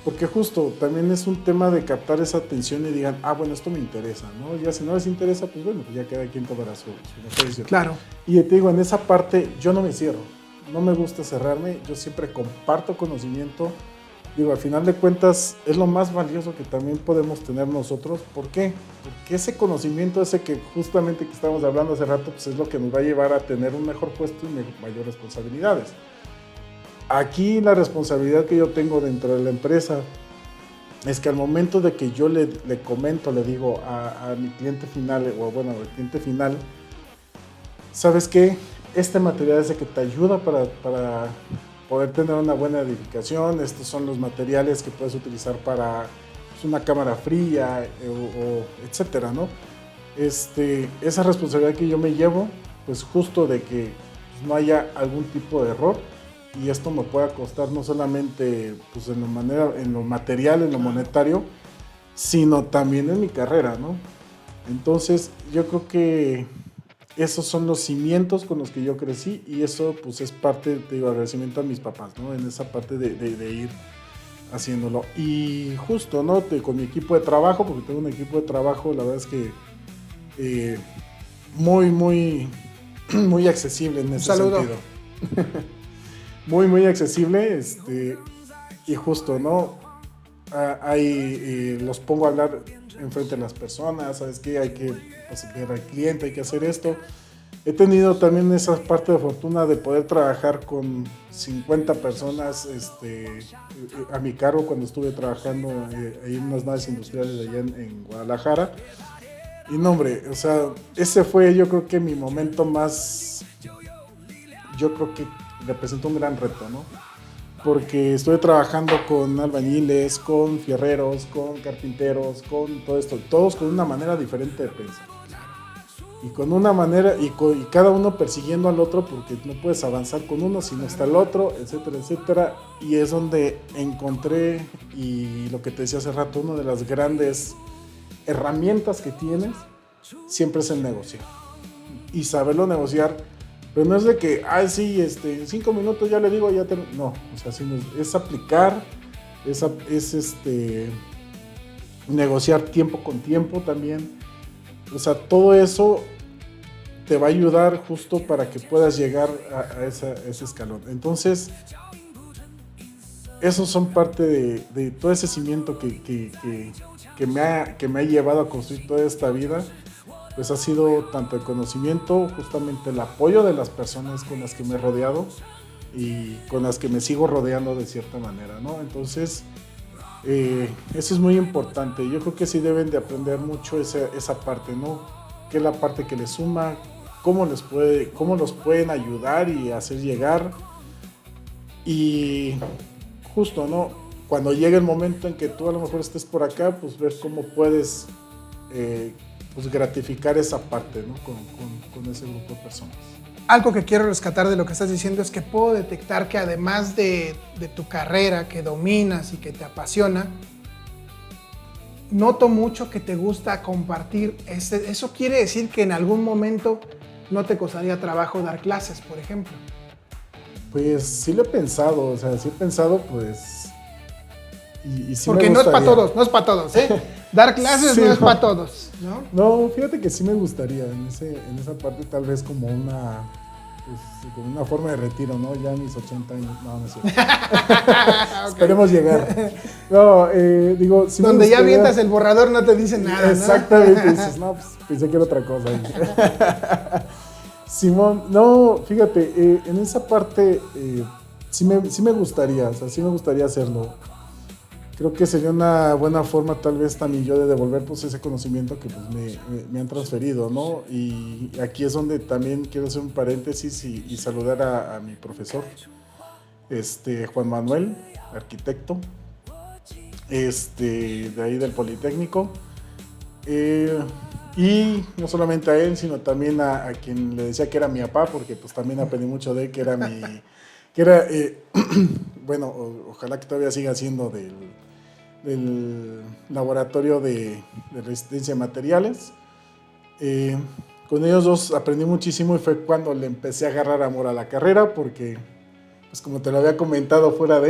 Porque justo también es un tema de captar esa atención y digan, bueno, esto me interesa, ¿no? Ya si no les interesa, pues bueno, pues ya cada quien tomará su decisión. Claro. Y te digo, en esa parte yo no me cierro. No me gusta cerrarme. Yo siempre comparto conocimiento. Digo, al final de cuentas, es lo más valioso que también podemos tener nosotros. ¿Por qué? Porque ese conocimiento, ese que justamente que estábamos hablando hace rato, pues es lo que nos va a llevar a tener un mejor puesto y mayores responsabilidades. Aquí la responsabilidad que yo tengo dentro de la empresa es que al momento de que yo le comento, le digo a mi cliente final, o bueno, al cliente final, ¿sabes qué? Este material es el que te ayuda para poder tener una buena edificación. Estos son los materiales que puedes utilizar para una cámara fría, etcétera, ¿no? Esa responsabilidad que yo me llevo, pues justo de que no haya algún tipo de error y esto me pueda costar no solamente pues, en lo material, en lo monetario, sino también en mi carrera, ¿no? Entonces yo creo que esos son los cimientos con los que yo crecí y eso pues es parte, te digo, agradecimiento a mis papás, ¿no? En esa parte de ir haciéndolo. Y justo, ¿no? Con mi equipo de trabajo, porque tengo un equipo de trabajo, la verdad es que muy accesible en ese sentido. Muy accesible, y justo, ¿no? Ahí los pongo a hablar enfrente de las personas, ¿sabes qué? Hay que ver al cliente, hay que hacer esto. He tenido también esa parte de fortuna de poder trabajar con 50 personas a mi cargo cuando estuve trabajando en unas naves industriales allá en Guadalajara. Y no, hombre, o sea, ese fue yo creo que mi momento más, yo creo que representó un gran reto, ¿no? Porque estuve trabajando con albañiles, con fierreros, con carpinteros, con todo esto, todos con una manera diferente de pensar. Y con una manera, y cada uno persiguiendo al otro, porque no puedes avanzar con uno si no está el otro, etcétera, etcétera. Y es donde encontré, y lo que te decía hace rato, una de las grandes herramientas que tienes, siempre es el negociar. Y saberlo negociar. Pero no es de que, sí, en 5 minutos ya le digo, ya te... No, o sea, es aplicar, es negociar tiempo con tiempo también. O sea, todo eso te va a ayudar justo para que puedas llegar a ese escalón. Entonces, esos son parte de todo ese cimiento que me ha llevado a construir toda esta vida. Pues ha sido tanto el conocimiento, justamente el apoyo de las personas con las que me he rodeado y con las que me sigo rodeando de cierta manera, ¿no? Entonces, eso es muy importante. Yo creo que sí deben de aprender mucho esa parte, ¿no? ¿Qué es la parte que les suma? ¿Cómo los pueden ayudar y hacer llegar? Y justo, ¿no? Cuando llegue el momento en que tú a lo mejor estés por acá, pues ver cómo puedes... pues gratificar esa parte, ¿no? con ese grupo de personas. Algo que quiero rescatar de lo que estás diciendo es que puedo detectar que además de tu carrera que dominas y que te apasiona, noto mucho que te gusta compartir. Eso quiere decir que en algún momento no te costaría trabajo dar clases, por ejemplo. Pues sí lo he pensado, o sea, sí he pensado pues... Y sí porque no es para todos, ¿eh? Dar clases sí, no es para todos, ¿no? No, fíjate que sí me gustaría en esa parte tal vez como una forma de retiro, ¿no? Ya a mis 80 años, no es cierto. Okay. Esperemos llegar. No, digo... Sí donde ya avientas el borrador no te dicen nada, exactamente, ¿no? Dices, no, pues pensé que era otra cosa. Simón, no, fíjate, en esa parte sí me gustaría, o sea, sí me gustaría hacerlo. creo que sería una buena forma tal vez también yo de devolver pues ese conocimiento que pues me han transferido, ¿no? Y aquí es donde también quiero hacer un paréntesis y saludar a mi profesor, Juan Manuel, arquitecto, de ahí del Politécnico. Y no solamente a él, sino también a quien le decía que era mi papá, porque pues también aprendí mucho de él, que era bueno, ojalá que todavía siga siendo del laboratorio de resistencia de materiales. Con ellos dos aprendí muchísimo y fue cuando le empecé a agarrar amor a la carrera, porque pues como te lo había comentado fuera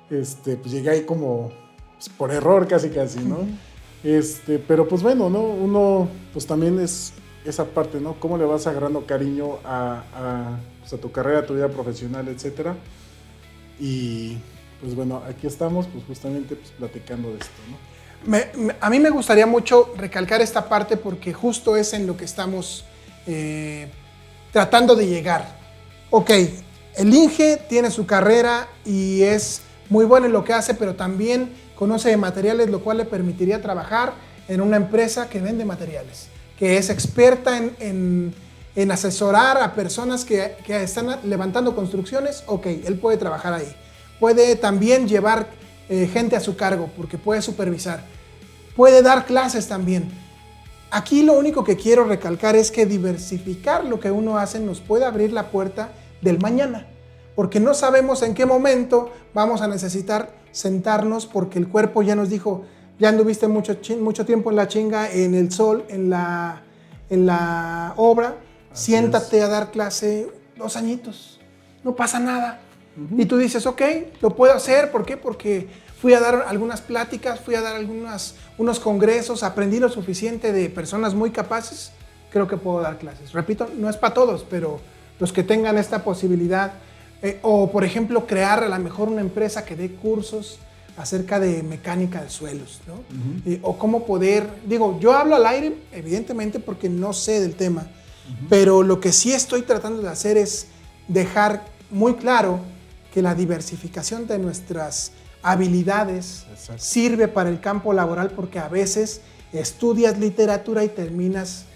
pues llegué ahí como pues, por error casi, ¿no? Pero pues bueno, ¿no? Uno pues también es esa parte, ¿no? Cómo le vas agarrando cariño pues, a tu carrera, a tu vida profesional, etcétera. Y pues bueno, aquí estamos pues justamente pues, platicando de esto, ¿no? A mí me gustaría mucho recalcar esta parte porque justo es en lo que estamos tratando de llegar. Ok, el Inge tiene su carrera y es muy bueno en lo que hace, pero también conoce de materiales, lo cual le permitiría trabajar en una empresa que vende materiales, que es experta en asesorar a personas que están levantando construcciones. Ok, él puede trabajar ahí. Puede también llevar gente a su cargo porque puede supervisar. Puede dar clases también. Aquí lo único que quiero recalcar es que diversificar lo que uno hace nos puede abrir la puerta del mañana, porque no sabemos en qué momento vamos a necesitar sentarnos porque el cuerpo ya nos dijo, ya anduviste mucho tiempo en la chinga, en el sol, en la obra, así siéntate a dar clase 2 añitos, no pasa nada. Y tú dices, ok, lo puedo hacer, ¿por qué? Porque fui a dar algunas pláticas, fui a dar unos congresos, aprendí lo suficiente de personas muy capaces, creo que puedo dar clases. Repito, no es para todos, pero los que tengan esta posibilidad, o por ejemplo, crear a lo mejor una empresa que dé cursos acerca de mecánica de suelos, ¿no? O cómo poder, digo, yo hablo al aire, evidentemente, porque no sé del tema, pero lo que sí estoy tratando de hacer es dejar muy claro que la diversificación de nuestras habilidades sirve para el campo laboral, porque a veces estudias literatura y terminas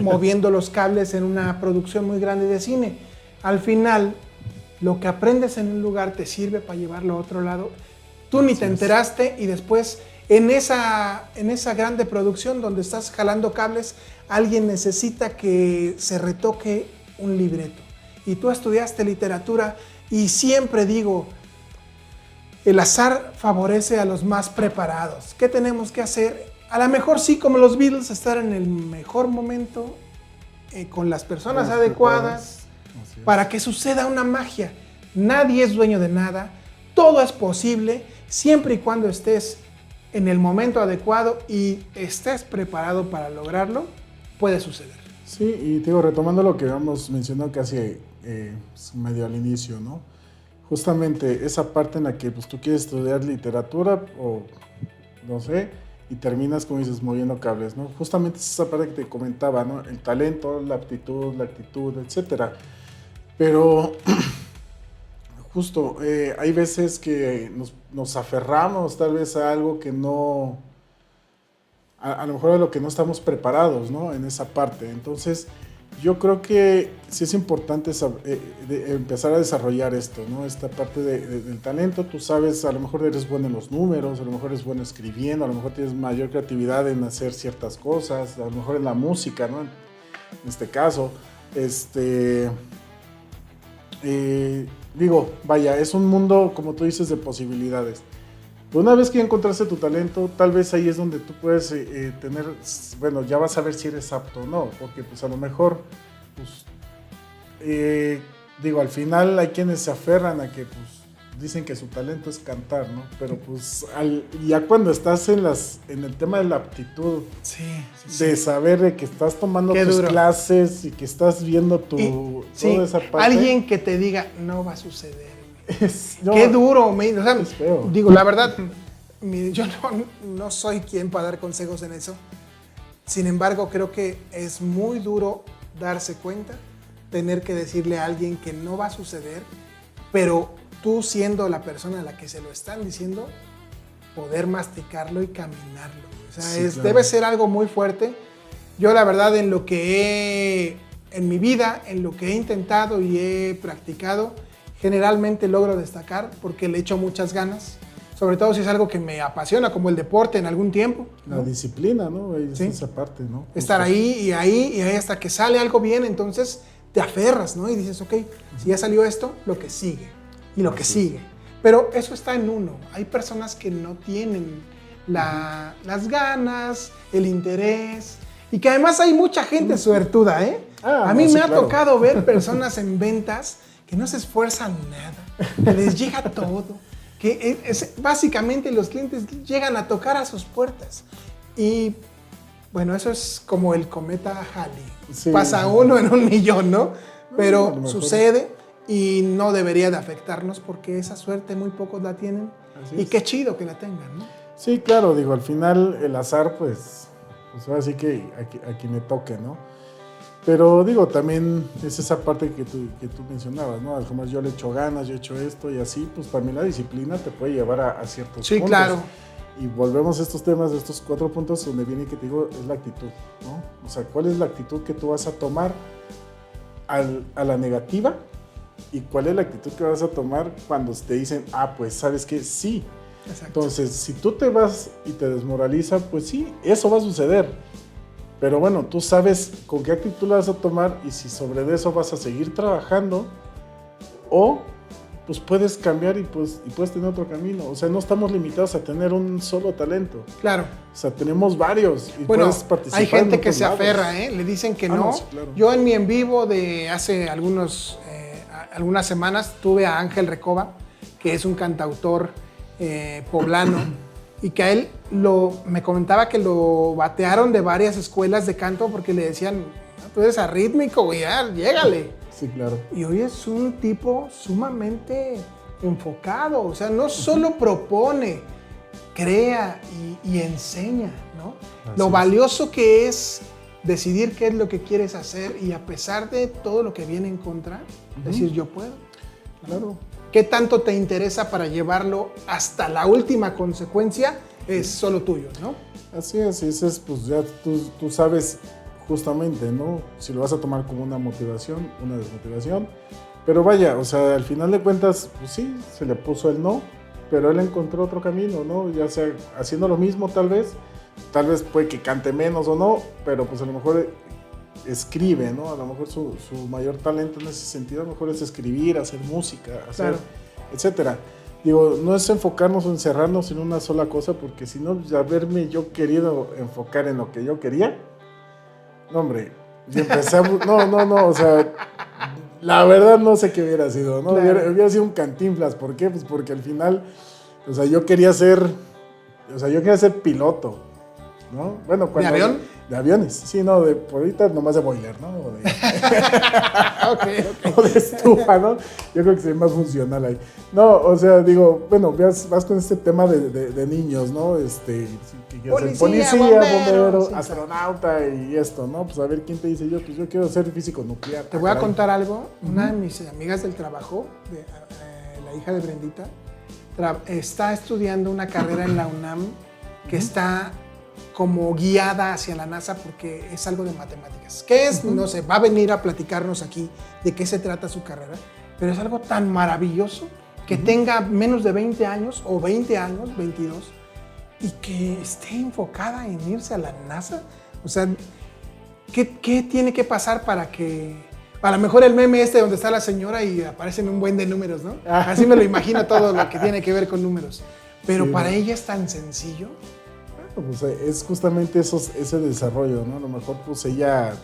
moviendo los cables en una producción muy grande de cine. Al final, lo que aprendes en un lugar te sirve para llevarlo a otro lado. Tú ni te enteraste y después en esa grande producción donde estás jalando cables, alguien necesita que se retoque un libreto. Y tú estudiaste literatura y siempre digo, el azar favorece a los más preparados. ¿Qué tenemos que hacer? A lo mejor sí, como los Beatles, estar en el mejor momento, con las personas adecuadas, para que suceda una magia. Nadie es dueño de nada, todo es posible, siempre y cuando estés en el momento adecuado y estés preparado para lograrlo, puede suceder. Sí, y te digo, retomando lo que habíamos mencionado casi medio al inicio, ¿no? Justamente esa parte en la que pues, tú quieres estudiar literatura o no sé, y terminas, como dices, moviendo cables, ¿no? Justamente es esa parte que te comentaba, ¿no? El talento, la aptitud, la actitud, etcétera. Pero justo, hay veces que nos aferramos tal vez a algo que no, a lo mejor a lo que no estamos preparados, ¿no? En esa parte. Entonces, yo creo que sí es importante empezar a desarrollar esto, ¿no? Esta parte del talento. Tú sabes, a lo mejor eres bueno en los números, a lo mejor eres bueno escribiendo, a lo mejor tienes mayor creatividad en hacer ciertas cosas, a lo mejor en la música, ¿no? En este caso, digo, vaya, es un mundo, como tú dices, de posibilidades. Pero una vez que ya encontraste tu talento, tal vez ahí es donde tú puedes tener, bueno, ya vas a ver si eres apto o no, porque pues a lo mejor, pues, digo, al final hay quienes se aferran a que, pues, dicen que su talento es cantar, ¿no? Pero pues, ya cuando estás en el tema de la aptitud, de saber de que estás tomando tus clases y que estás viendo toda esa parte. Alguien que te diga, no va a suceder. Qué duro, o sea, es feo. Digo, la verdad, yo no soy quien para dar consejos en eso. Sin embargo, creo que es muy duro darse cuenta, tener que decirle a alguien que no va a suceder, pero tú siendo la persona a la que se lo están diciendo, poder masticarlo y caminarlo. O sea, Sí, claro. debe ser algo muy fuerte. Yo la verdad en mi vida, en lo que he intentado y he practicado, generalmente logro destacar porque le echo muchas ganas, sobre todo si es algo que me apasiona, como el deporte en algún tiempo, ¿no? La disciplina, ¿no? Es Sí. esa parte, ¿no? Estar ahí hasta que sale algo bien, entonces te aferras, ¿no? Y dices, ok, si ya salió esto, lo que sigue y lo que sigue. Pero eso está en uno. Hay personas que no tienen las ganas, el interés, y que además hay mucha gente suertuda, ¿eh? A mí me ha tocado ver personas en ventas que no se esfuerzan nada, que les llega todo, que básicamente los clientes llegan a tocar a sus puertas. Y bueno, eso es como el cometa Halley. Sí. Pasa uno en 1,000,000, ¿no? A Pero lo mejor. sucede y no debería de afectarnos porque esa suerte muy pocos la tienen. Así Y es. qué chido que la tengan, ¿no? Sí, claro, digo, al final el azar, pues ahora sí que a quien le toque, ¿no? Pero digo, también es esa parte que tú mencionabas, ¿no? Como yo le echo ganas, yo he hecho esto y así, pues también la disciplina te puede llevar a ciertos Sí, puntos. claro. Y volvemos a estos temas, de estos 4 puntos donde viene que te digo, es la actitud, ¿no? O sea, ¿cuál es la actitud que tú vas a tomar a la negativa? ¿Y cuál es la actitud que vas a tomar cuando te dicen, pues, ¿sabes qué? Sí. Exacto. Entonces, si tú te vas y te desmoraliza, pues sí, eso va a suceder. Pero bueno, tú sabes con qué actitud la vas a tomar y si sobre de eso vas a seguir trabajando o pues puedes cambiar y puedes tener otro camino. O sea, no estamos limitados a tener un solo talento. Claro. O sea, tenemos varios y Bueno, puedes participar. hay gente en que otros se lados. aferra, ¿eh? Le dicen que no. No, sí, claro. Yo en mi en vivo de hace algunas semanas tuve a Ángel Recoba, que es un cantautor poblano, y que a él me comentaba que lo batearon de varias escuelas de canto porque le decían, tú eres arrítmico, güey, llégale. Sí, claro. Y hoy es un tipo sumamente enfocado, o sea, no solo propone, crea y enseña, ¿no? Lo valioso que es decidir qué es lo que quieres hacer y a pesar de todo lo que viene en contra, decir yo puedo. Claro. ¿Qué tanto te interesa para llevarlo hasta la última consecuencia? Es solo tuyo, ¿no? Así es, pues ya tú sabes justamente, ¿no? Si lo vas a tomar como una motivación, una desmotivación. Pero vaya, o sea, al final de cuentas, pues sí, se le puso el no, pero él encontró otro camino, ¿no? Ya sea haciendo lo mismo tal vez puede que cante menos o no, pero pues a lo mejor escribe, ¿no? A lo mejor su mayor talento en ese sentido a lo mejor es escribir, hacer música, hacer, etcétera. Digo, no es enfocarnos o encerrarnos en una sola cosa, porque si no, haberme yo querido enfocar en lo que yo quería, no, hombre, y empecé no, o sea, la verdad no sé qué hubiera sido, ¿no? Claro. Hubiera sido un Cantinflas, ¿por qué? Pues porque al final, o sea, yo quería ser piloto, ¿no? Bueno, ¿De avión? De aviones, sí, no, por ahorita nomás de boiler, ¿no? Ok. O de estufa, ¿no? Yo creo que sería más funcional ahí. No, o sea, digo, bueno, vas con este tema de niños, ¿no? Policía, bombero, sí, astronauta y esto, ¿no? Pues a ver quién te dice pues yo quiero ser físico nuclear. Te voy a contar algo. Una de mis amigas del trabajo, la hija de Brendita, está estudiando una carrera en la UNAM que está como guiada hacia la NASA porque es algo de matemáticas. ¿Qué es? No sé, va a venir a platicarnos aquí de qué se trata su carrera, pero es algo tan maravilloso que tenga menos de 20 años o 20 años, 22, y que esté enfocada en irse a la NASA. O sea, ¿qué tiene que pasar para que... A lo mejor el meme donde está la señora y aparecen un buen de números, ¿no? Así me lo imagino todo lo que tiene que ver con números. Pero para ella es tan sencillo. Pues es justamente ese desarrollo, ¿no? A lo mejor pues ella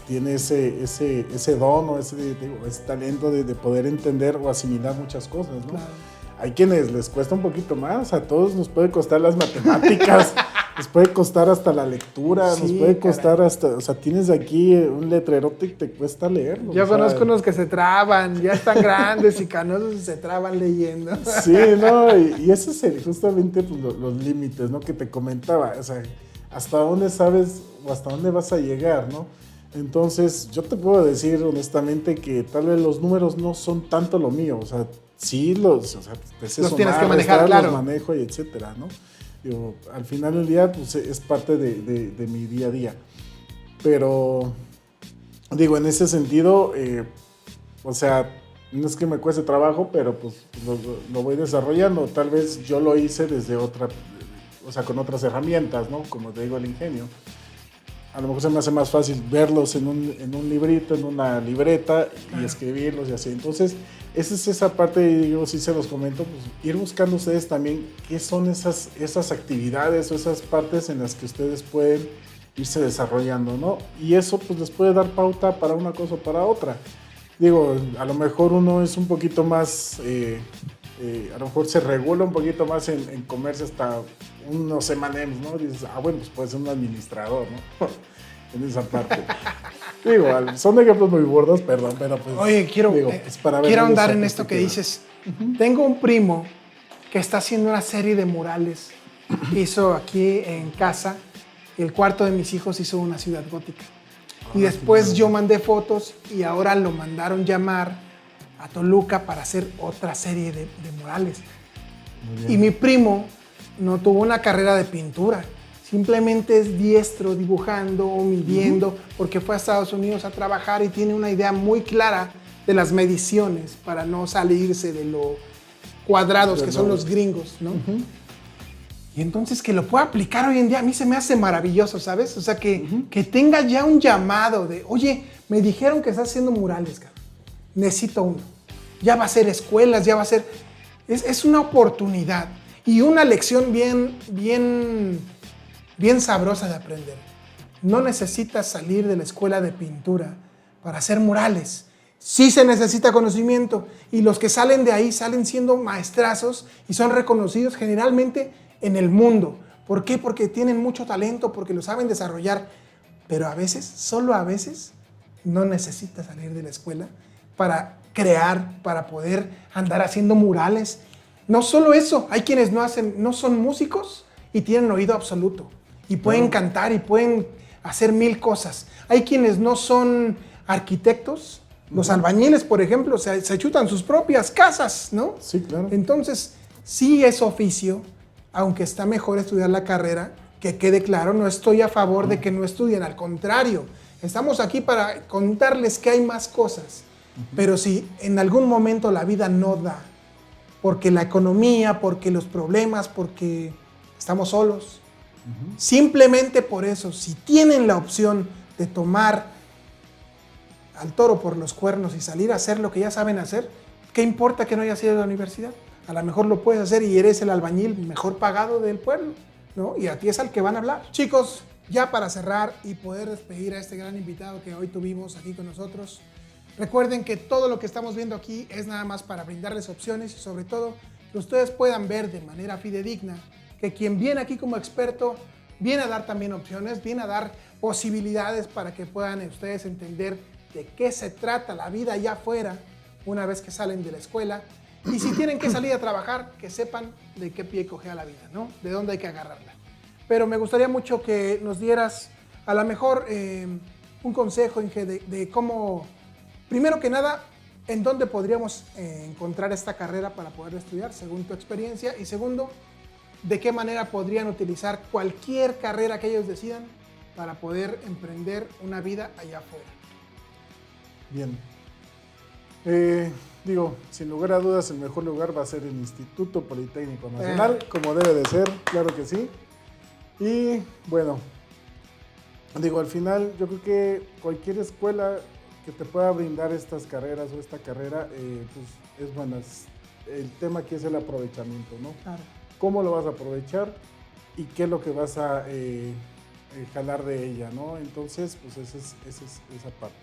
tiene ese don o ese talento de poder entender o asimilar muchas cosas, ¿no? Claro. Hay quienes les cuesta un poquito más, a todos nos puede costar las matemáticas, nos puede costar hasta la lectura, Sí, nos puede costar caray. hasta, o sea, tienes aquí un letrerote y te cuesta leerlo. Yo o sea, conozco unos que se traban, ya están grandes y canosos y se traban leyendo. Sí, ¿no? Y ese es justamente pues, los límites, ¿no? Que te comentaba, o sea, hasta dónde sabes o hasta dónde vas a llegar, ¿no? Entonces, yo te puedo decir honestamente que tal vez los números no son tanto lo mío, o sea, sí te sé Los sumar, tienes que manejar, restar, claro. los manejo y etcétera, ¿no? Digo, al final del día, pues es parte de mi día a día. Pero, digo, en ese sentido, o sea, no es que me cueste trabajo, pero pues lo voy desarrollando. Tal vez yo lo hice desde otra, o sea, con otras herramientas, ¿no? Como te digo, el ingenio. A lo mejor se me hace más fácil verlos en un librito, en una libreta y escribirlos y así. Entonces, esa es esa parte, y yo sí se los comento, pues ir buscando ustedes también qué son esas actividades o esas partes en las que ustedes pueden irse desarrollando, ¿no? Y eso pues les puede dar pauta para una cosa o para otra. Digo, a lo mejor uno es un poquito más, a lo mejor se regula un poquito más en comerse hasta unos M&M's, ¿no? Dices, bueno, pues puede ser un administrador, ¿no? En esa parte. Digo, son ejemplos muy burdos, perdón, pero pues... Oye, quiero ahondar en esto que dices. Tengo un primo que está haciendo una serie de murales. Hizo aquí en casa, el cuarto de mis hijos hizo una ciudad gótica. Y después yo mandé fotos y ahora lo mandaron llamar a Toluca para hacer otra serie de murales. Y mi primo no tuvo una carrera de pintura, simplemente es diestro dibujando o midiendo, porque fue a Estados Unidos a trabajar y tiene una idea muy clara de las mediciones para no salirse de lo cuadrados que son los gringos, ¿no? Y entonces que lo pueda aplicar hoy en día, a mí se me hace maravilloso, ¿sabes? O sea, que tenga ya un llamado de, oye, me dijeron que estás haciendo murales, cabrón. Necesito uno. Ya va a ser escuelas, ya va a ser... Es una oportunidad y una lección bien sabrosa de aprender. No necesitas salir de la escuela de pintura para hacer murales. Sí se necesita conocimiento y los que salen de ahí salen siendo maestrazos y son reconocidos generalmente en el mundo. ¿Por qué? Porque tienen mucho talento, porque lo saben desarrollar. Pero a veces, solo a veces, no necesitas salir de la escuela para crear, para poder andar haciendo murales. No solo eso, hay quienes no son músicos y tienen oído absoluto. Y pueden cantar y pueden hacer mil cosas. Hay quienes no son arquitectos. Los albañiles, por ejemplo, se chutan sus propias casas, ¿no? Sí, claro. Entonces, sí es oficio, aunque está mejor estudiar la carrera, que quede claro, no estoy a favor de que no estudien, al contrario, estamos aquí para contarles que hay más cosas, pero si en algún momento la vida no da, porque la economía, porque los problemas, porque estamos solos, simplemente por eso, si tienen la opción de tomar al toro por los cuernos y salir a hacer lo que ya saben hacer, ¿qué importa que no hayas ido a la universidad? A lo mejor lo puedes hacer y eres el albañil mejor pagado del pueblo, ¿no? Y a ti es al que van a hablar. Chicos, ya para cerrar y poder despedir a este gran invitado que hoy tuvimos aquí con nosotros, recuerden que todo lo que estamos viendo aquí es nada más para brindarles opciones y sobre todo que ustedes puedan ver de manera fidedigna que quien viene aquí como experto viene a dar también opciones, viene a dar posibilidades para que puedan ustedes entender de qué se trata la vida allá afuera una vez que salen de la escuela. Y si tienen que salir a trabajar, que sepan de qué pie cojea la vida, ¿no? De dónde hay que agarrarla. Pero me gustaría mucho que nos dieras, a lo mejor, un consejo, Inge, de cómo, primero que nada, en dónde podríamos encontrar esta carrera para poder estudiar, según tu experiencia. Y segundo, de qué manera podrían utilizar cualquier carrera que ellos decidan para poder emprender una vida allá afuera. Bien. Digo, sin lugar a dudas, el mejor lugar va a ser el Instituto Politécnico Nacional, como debe de ser, claro que sí. Y bueno, digo, al final yo creo que cualquier escuela que te pueda brindar estas carreras o esta carrera, pues es buena. El tema aquí es el aprovechamiento, ¿no? Claro. ¿Cómo lo vas a aprovechar y qué es lo que vas a jalar de ella, ¿no? Entonces, pues esa es esa parte.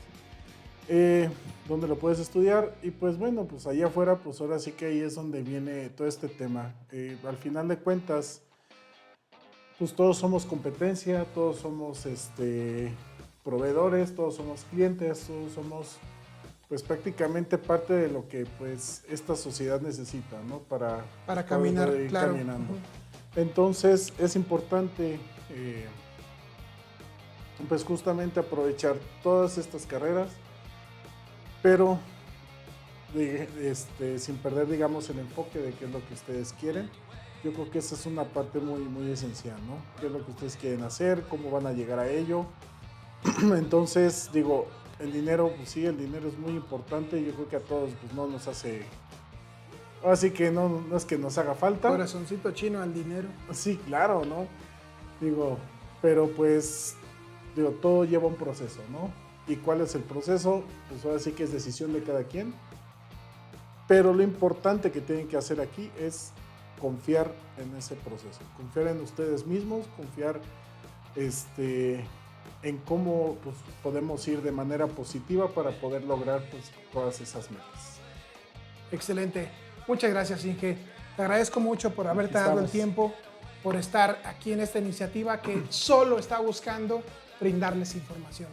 ¿Dónde lo puedes estudiar? Y pues bueno, pues allá afuera, pues ahora sí que ahí es donde viene todo este tema. Al final de cuentas, pues todos somos competencia, todos somos proveedores, todos somos clientes, todos somos pues prácticamente parte de lo que pues esta sociedad necesita, ¿no? Para caminar, claro. Caminando. Entonces es importante pues justamente aprovechar todas estas carreras, pero sin perder, digamos, el enfoque de qué es lo que ustedes quieren Yo creo que esa es una parte muy, muy esencial, ¿no? ¿Qué es lo que ustedes quieren hacer? ¿Cómo van a llegar a ello? Entonces, digo, el dinero, pues sí, el dinero es muy importante. Yo creo que a todos pues, no nos hace... Así que no es que nos haga falta. Corazoncito chino al dinero. Sí, claro, ¿no? Digo, pero pues, digo, todo lleva un proceso, ¿no? ¿Y cuál es el proceso? Pues ahora sí que es decisión de cada quien. Pero lo importante que tienen que hacer aquí es confiar en ese proceso, confiar en ustedes mismos, confiar en cómo pues, podemos ir de manera positiva para poder lograr pues, todas esas metas. Excelente. Muchas gracias, Inge. Te agradezco mucho por haberte dado el tiempo, por estar aquí en esta iniciativa que solo está buscando brindarles información.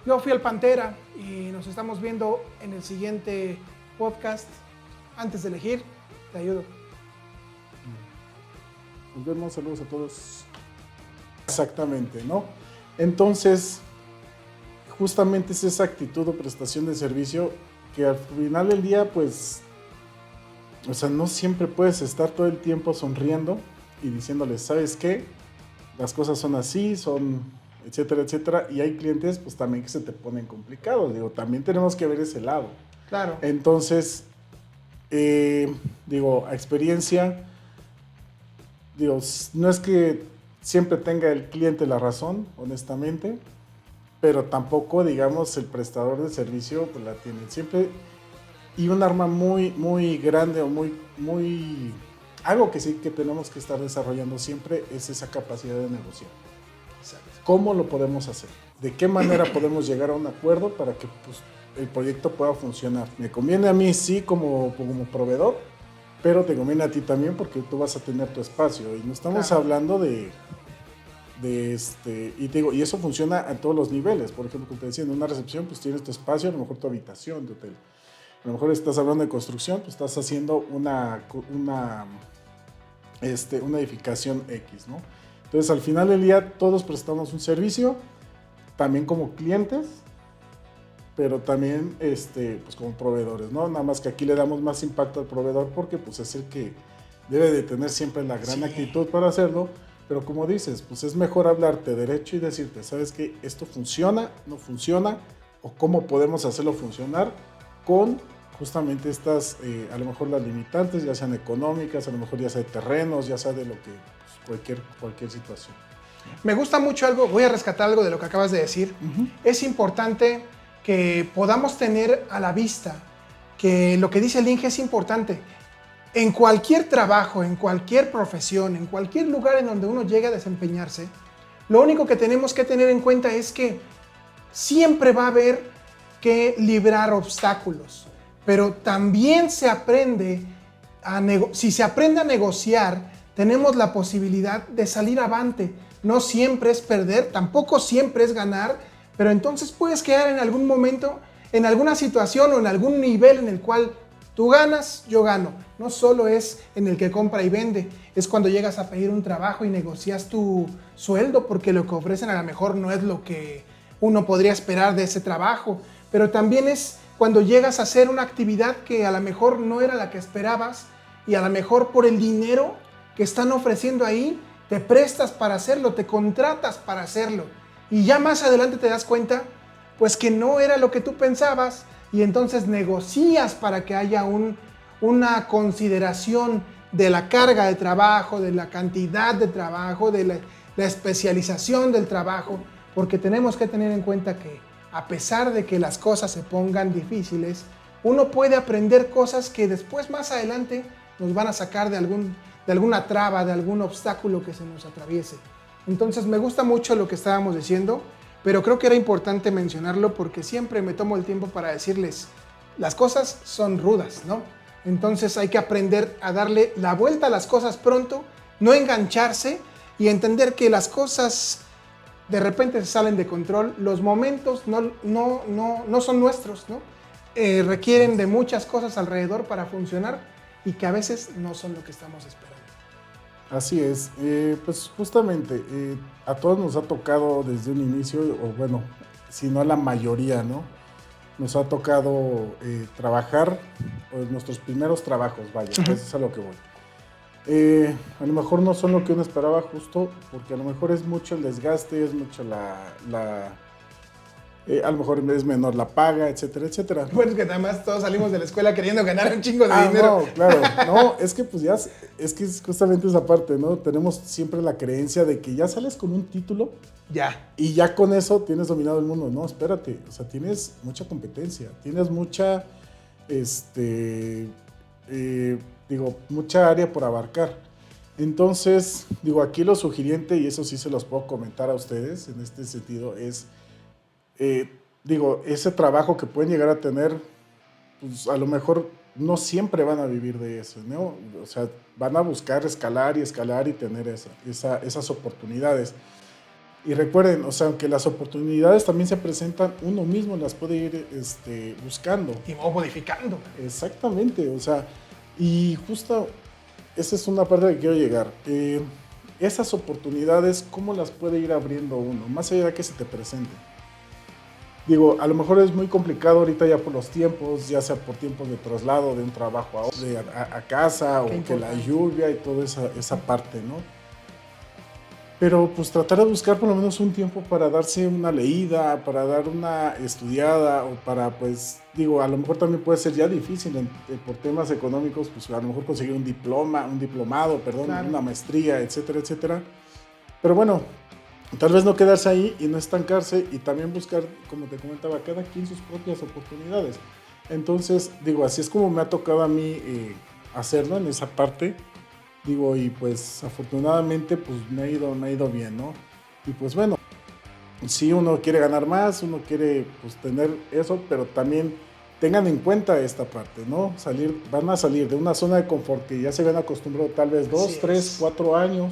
Yo fui el Pantera y nos estamos viendo en el siguiente podcast. Antes de elegir, te ayudo. Nos vemos, saludos a todos. Exactamente, ¿no? Entonces, justamente es esa actitud o prestación de servicio que al final del día, pues, o sea, no siempre puedes estar todo el tiempo sonriendo y diciéndoles, ¿sabes qué? Las cosas son así, son etcétera, etcétera. Y hay clientes, pues, también que se te ponen complicados. Digo, también tenemos que ver ese lado. Claro. Entonces, digo, a experiencia, digo, no es que siempre tenga el cliente la razón, honestamente, pero tampoco, digamos, el prestador de servicio pues, la tiene siempre. Y un arma muy, muy grande o muy... Algo que sí que tenemos que estar desarrollando siempre es esa capacidad de negociar. Exacto. ¿Cómo lo podemos hacer? ¿De qué manera podemos llegar a un acuerdo para que pues, el proyecto pueda funcionar? Me conviene a mí, sí, como proveedor, pero te conviene a ti también porque tú vas a tener tu espacio. Y no estamos hablando de y te digo, y eso funciona a todos los niveles. Por ejemplo, como te decía, en una recepción, pues tienes tu espacio, a lo mejor tu habitación de hotel. A lo mejor estás hablando de construcción, pues estás haciendo una edificación X, ¿no? Entonces, al final del día, todos prestamos un servicio, también como clientes, pero también pues como proveedores, ¿no? Nada más que aquí le damos más impacto al proveedor porque pues es el que debe de tener siempre la gran actitud para hacerlo, pero como dices, pues es mejor hablarte derecho y decirte, ¿sabes qué? Esto funciona, no funciona, o cómo podemos hacerlo funcionar con justamente estas, a lo mejor las limitantes, ya sean económicas, a lo mejor ya sea de terrenos, ya sea de lo que, pues, cualquier situación. Me gusta mucho algo, voy a rescatar algo de lo que acabas de decir. Es importante que podamos tener a la vista que lo que dice el Inge es importante. En cualquier trabajo, en cualquier profesión, en cualquier lugar en donde uno llegue a desempeñarse, lo único que tenemos que tener en cuenta es que siempre va a haber que librar obstáculos, pero también se aprende si se aprende a negociar, tenemos la posibilidad de salir avante. No siempre es perder, tampoco siempre es ganar, pero entonces puedes quedar en algún momento, en alguna situación o en algún nivel en el cual tú ganas, yo gano. No solo es en el que compra y vende, es cuando llegas a pedir un trabajo y negocias tu sueldo porque lo que ofrecen a lo mejor no es lo que uno podría esperar de ese trabajo, pero también es cuando llegas a hacer una actividad que a lo mejor no era la que esperabas y a lo mejor por el dinero que están ofreciendo ahí, te prestas para hacerlo, te contratas para hacerlo y ya más adelante te das cuenta pues que no era lo que tú pensabas y entonces negocias para que haya una consideración de la carga de trabajo, de la cantidad de trabajo, de la especialización del trabajo, porque tenemos que tener en cuenta que a pesar de que las cosas se pongan difíciles, uno puede aprender cosas que después más adelante nos van a sacar de alguna traba, de algún obstáculo que se nos atraviese. Entonces me gusta mucho lo que estábamos diciendo, pero creo que era importante mencionarlo porque siempre me tomo el tiempo para decirles, las cosas son rudas, ¿no? Entonces hay que aprender a darle la vuelta a las cosas pronto, no engancharse y entender que las cosas de repente se salen de control, los momentos no son nuestros, ¿no? Requieren de muchas cosas alrededor para funcionar y que a veces no son lo que estamos esperando. Así es, pues justamente a todos nos ha tocado desde un inicio, o bueno, si no la mayoría, ¿no? Nos ha tocado trabajar, nuestros primeros trabajos, vaya, eso es a lo que voy. A lo mejor no son lo que uno esperaba justo, porque a lo mejor es mucho el desgaste, es mucho a lo mejor es menor la paga, etcétera, etcétera. Bueno, es que además todos salimos de la escuela queriendo ganar un chingo de dinero. No, claro, no, es que pues ya, es que es justamente esa parte, ¿no? Tenemos siempre la creencia de que ya sales con un título Ya. y ya con eso tienes dominado el mundo. No, espérate, o sea, tienes mucha competencia, tienes mucha, mucha área por abarcar. Entonces, aquí lo sugiriente, y eso sí se los puedo comentar a ustedes en este sentido, es, ese trabajo que pueden llegar a tener, pues a lo mejor no siempre van a vivir de eso, ¿no? O sea, van a buscar escalar y tener esas oportunidades. Y recuerden, o sea, aunque las oportunidades también se presentan, uno mismo las puede ir buscando. Y modificando. Exactamente, o sea, y justo esa es una parte que quiero llegar. Esas oportunidades, ¿cómo las puede ir abriendo uno? Más allá de que se te presenten. A lo mejor es muy complicado ahorita ya por los tiempos, ya sea por tiempos de traslado de un trabajo a casa, o que la lluvia y toda esa parte, ¿no? Pero pues tratar de buscar por lo menos un tiempo para darse una leída, para dar una estudiada, o para pues, a lo mejor también puede ser ya difícil por temas económicos, pues a lo mejor conseguir un diplomado, claro, una maestría, etcétera, etcétera. Pero bueno, tal vez no quedarse ahí y no estancarse, y también buscar, como te comentaba, cada quien sus propias oportunidades. Entonces, así es como me ha tocado a mí hacerlo en esa parte. Y pues afortunadamente pues me ha ido bien, ¿no? Y pues bueno, si uno quiere ganar más, uno quiere pues tener eso, pero también tengan en cuenta esta parte, ¿no? Van a salir de una zona de confort que ya se ven acostumbrados tal vez 2, 3, 4 años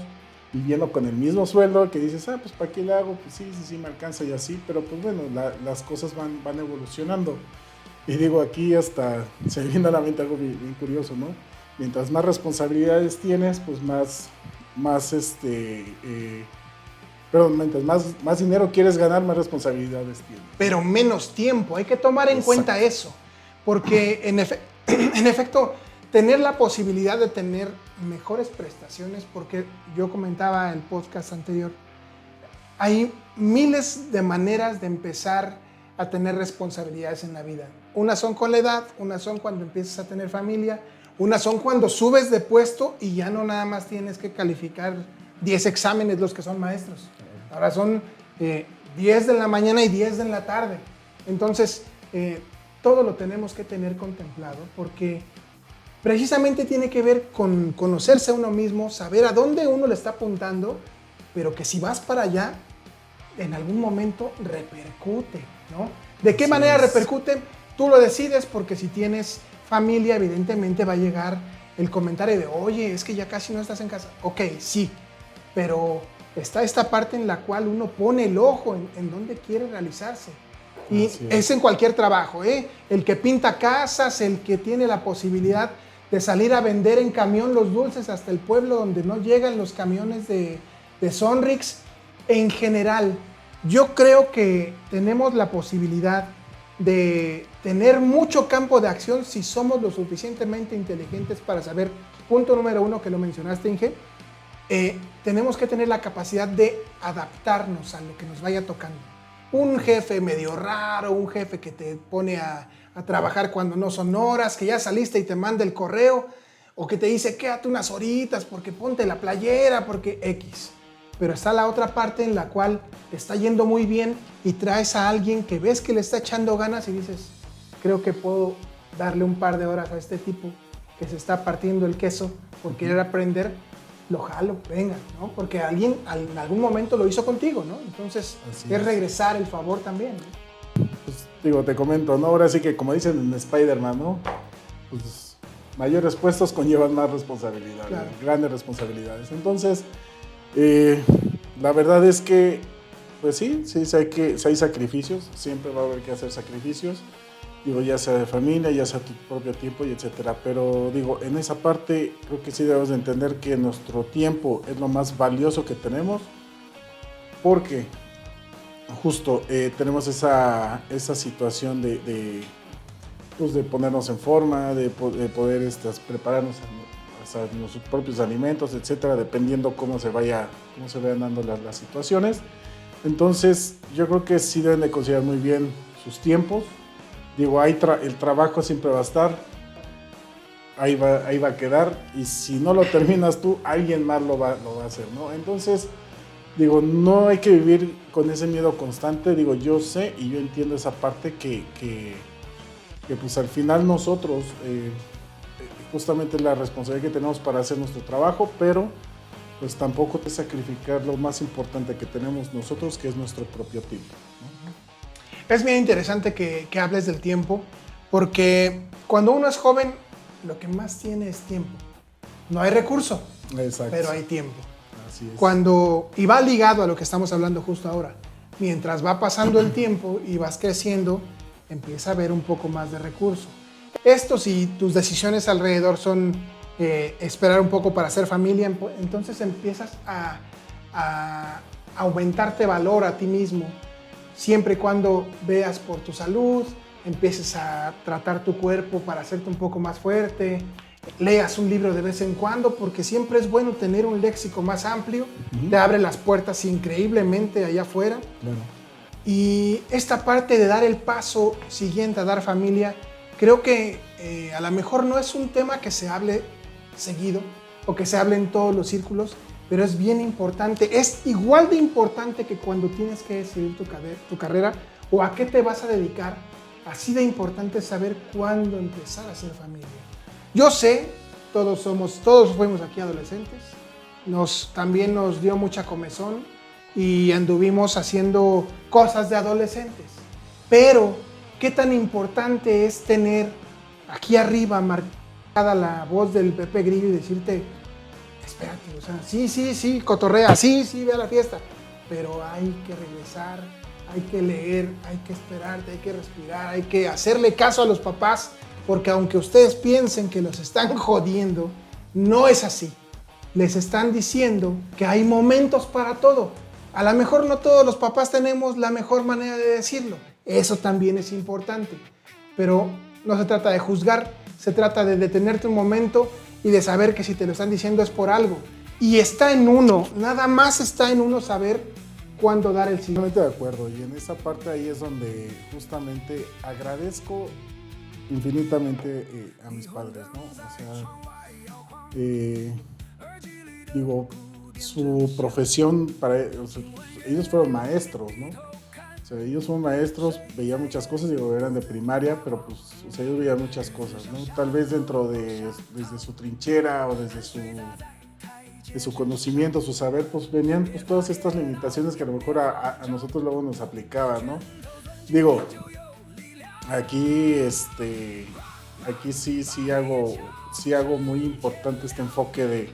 viviendo con el mismo sueldo, que dices, pues ¿para qué le hago? Pues sí, me alcanza y así, pero pues bueno, las cosas van evolucionando. Y aquí hasta se me viene a la mente algo bien curioso, ¿no? Mientras más responsabilidades tienes, pues mientras más dinero quieres ganar, más responsabilidades tienes. Pero menos tiempo, hay que tomar en cuenta eso, porque en efecto, tener la posibilidad de tener mejores prestaciones, porque yo comentaba en el podcast anterior, hay miles de maneras de empezar a tener responsabilidades en la vida. Unas son con la edad, unas son cuando empiezas a tener familia, unas son cuando subes de puesto y ya no nada más tienes que calificar 10 exámenes los que son maestros. Ahora son 10 de la mañana y 10 de la tarde. Entonces, todo lo tenemos que tener contemplado, porque precisamente tiene que ver con conocerse a uno mismo, saber a dónde uno le está apuntando, pero que si vas para allá, en algún momento repercute, ¿no? ¿De qué manera repercute? Tú lo decides, porque si tienes familia, evidentemente va a llegar el comentario de, oye, es que ya casi no estás en casa. Ok, sí, pero está esta parte en la cual uno pone el ojo en dónde quiere realizarse. Y es en cualquier trabajo, el que pinta casas, el que tiene la posibilidad de salir a vender en camión los dulces hasta el pueblo donde no llegan los camiones de Sonrix. En general, yo creo que tenemos la posibilidad de tener mucho campo de acción si somos lo suficientemente inteligentes para saber, punto número 1 que lo mencionaste, Inge, tenemos que tener la capacidad de adaptarnos a lo que nos vaya tocando. Un jefe medio raro, un jefe que te pone a trabajar cuando no son horas, que ya saliste y te manda el correo, o que te dice quédate unas horitas porque ponte la playera, porque X. Pero está la otra parte en la cual te está yendo muy bien y traes a alguien que ves que le está echando ganas y dices, creo que puedo darle un par de horas a este tipo que se está partiendo el queso por querer aprender, lo jalo, venga, ¿no? Porque alguien en algún momento lo hizo contigo, ¿no? Entonces es regresar el favor también, ¿no? Pues, te comento, ¿no? Ahora sí que como dicen en Spider-Man, ¿no? Pues mayores puestos conllevan más responsabilidades, claro, grandes responsabilidades. Entonces, la verdad es que, pues sí, hay sacrificios, siempre va a haber que hacer sacrificios, ya sea de familia, ya sea tu propio tiempo y etcétera, pero en esa parte creo que sí debemos de entender que nuestro tiempo es lo más valioso que tenemos, porque justo tenemos esa situación de ponernos en forma, de poder prepararnos hasta sus propios alimentos, etcétera, dependiendo cómo se vayan dando las situaciones. Entonces, yo creo que sí deben de considerar muy bien sus tiempos. Digo, el trabajo siempre va a estar, ahí va a quedar, y si no lo terminas tú, alguien más lo va a hacer, ¿no? Entonces, digo, no hay que vivir con ese miedo constante. Digo, yo sé y yo entiendo esa parte que pues al final nosotros, justamente la responsabilidad que tenemos para hacer nuestro trabajo, pero pues tampoco te sacrificar lo más importante que tenemos nosotros, que es nuestro propio tiempo, ¿no? Es bien interesante que hables del tiempo, porque cuando uno es joven, lo que más tiene es tiempo. No hay recurso, Exacto. pero hay tiempo. Así es. Y va ligado a lo que estamos hablando justo ahora. Mientras va pasando el tiempo y vas creciendo, empieza a haber un poco más de recurso. Esto, si tus decisiones alrededor son esperar un poco para hacer familia, entonces empiezas a aumentarte valor a ti mismo, siempre y cuando veas por tu salud, empieces a tratar tu cuerpo para hacerte un poco más fuerte, leas un libro de vez en cuando, porque siempre es bueno tener un léxico más amplio, te abre las puertas increíblemente allá afuera. Claro. Y esta parte de dar el paso siguiente a dar familia, creo que a lo mejor no es un tema que se hable seguido o que se hable en todos los círculos, pero es bien importante. Es igual de importante que cuando tienes que decidir tu carrera o a qué te vas a dedicar. Así de importante es saber cuándo empezar a hacer familia. Yo sé, todos fuimos aquí adolescentes, también nos dio mucha comezón y anduvimos haciendo cosas de adolescentes. Pero, ¿qué tan importante es tener aquí arriba marcada la voz del Pepe Grillo y decirte, espérate, o sea, sí, cotorrea, sí, ve a la fiesta, pero hay que regresar, hay que leer, hay que esperarte, hay que respirar, hay que hacerle caso a los papás, porque aunque ustedes piensen que los están jodiendo, no es así. Les están diciendo que hay momentos para todo. A lo mejor no todos los papás tenemos la mejor manera de decirlo. Eso también es importante. Pero no se trata de juzgar, se trata de detenerte un momento y de saber que si te lo están diciendo es por algo. Y está en uno, nada más está en uno saber cuándo dar el siguiente. Totalmente de acuerdo, y en esa parte ahí es donde justamente agradezco infinitamente a mis padres, ¿no? O sea, digo, su profesión, ellos fueron maestros, ¿no? O sea, ellos fueron maestros, veían muchas cosas, digo, eran de primaria, pero pues, o sea, ellos veían muchas cosas, ¿no? Tal vez desde su trinchera o desde su conocimiento, su saber, pues venían pues todas estas limitaciones que a lo mejor a nosotros luego nos aplicaban, ¿no? Digo, aquí sí hago muy importante este enfoque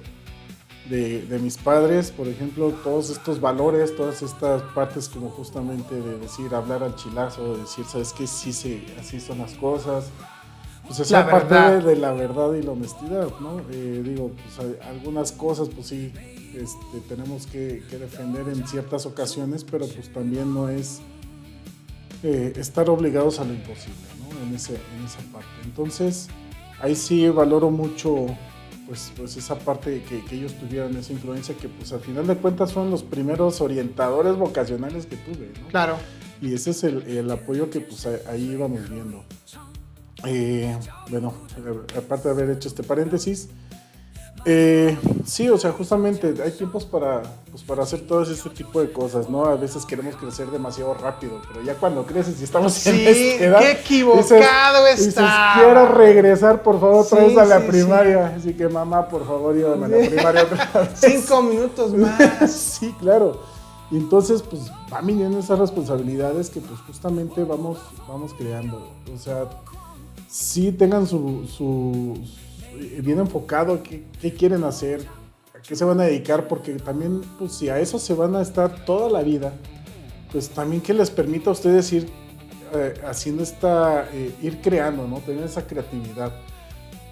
de mis padres, por ejemplo, todos estos valores, todas estas partes como justamente de decir, hablar al chilazo, de decir, ¿sabes qué? Así son las cosas. Pues esa parte de la verdad y la honestidad, ¿no? Digo, pues algunas cosas, pues sí, tenemos que defender en ciertas ocasiones, pero pues también no es estar obligados a lo imposible, ¿no? En esa parte. Entonces, ahí sí valoro mucho, pues esa parte que ellos tuvieron, esa influencia que, pues al final de cuentas, fueron los primeros orientadores vocacionales que tuve, ¿no? Claro. Y ese es el apoyo que, pues ahí íbamos viendo. Bueno, aparte de haber hecho este paréntesis, sí, o sea, justamente hay tiempos para hacer todo este tipo de cosas, ¿no? A veces queremos crecer demasiado rápido, pero ya cuando creces y estamos en esta edad, qué equivocado está. Quiero regresar, por favor, otra vez a la primaria. Sí. Así que, mamá, por favor, llévame a la primaria otra vez. 5 minutos más. Sí, claro. Y entonces, pues, van viniendo esas responsabilidades que, pues, justamente vamos creando. O sea, sí tengan bien enfocado qué quieren hacer, a qué se van a dedicar, porque también, pues, si a eso se van a estar toda la vida, pues también que les permita a ustedes ir haciendo ir creando, ¿no? Tener esa creatividad.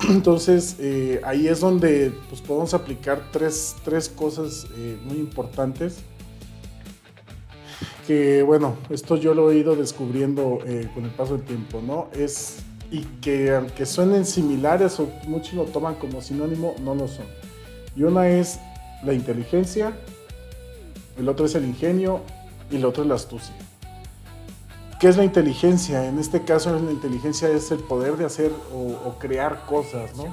Entonces, ahí es donde pues, podemos aplicar tres cosas muy importantes. Que bueno, esto yo lo he ido descubriendo con el paso del tiempo, ¿no? Es y que aunque suenen similares o muchos lo toman como sinónimo, no lo son. Y una es la inteligencia, el otro es el ingenio y el otro es la astucia. ¿Qué es la inteligencia? En este caso la inteligencia es el poder de hacer o crear cosas, ¿no?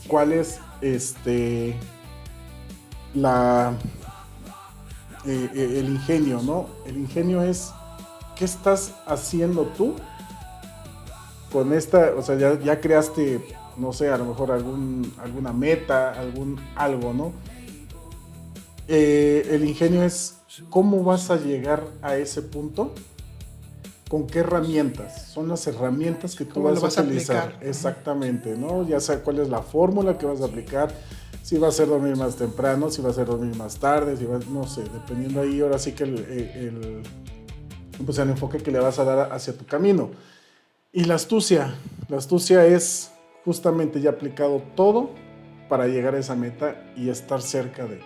¿Cuál es el ingenio, ¿no? El ingenio es ¿qué estás haciendo tú con esta? O sea, ya creaste, no sé, a lo mejor alguna meta, algo, ¿no? El ingenio es cómo vas a llegar a ese punto, con qué herramientas. Son las herramientas que tú vas a utilizar. Aplicar. Exactamente, ¿no? Ya sea cuál es la fórmula que vas a aplicar, si va a ser dormir más temprano, si va a ser dormir más tarde, no sé, dependiendo ahí, ahora sí que el enfoque que le vas a dar hacia tu camino. Y la astucia es justamente ya aplicado todo para llegar a esa meta y estar cerca de.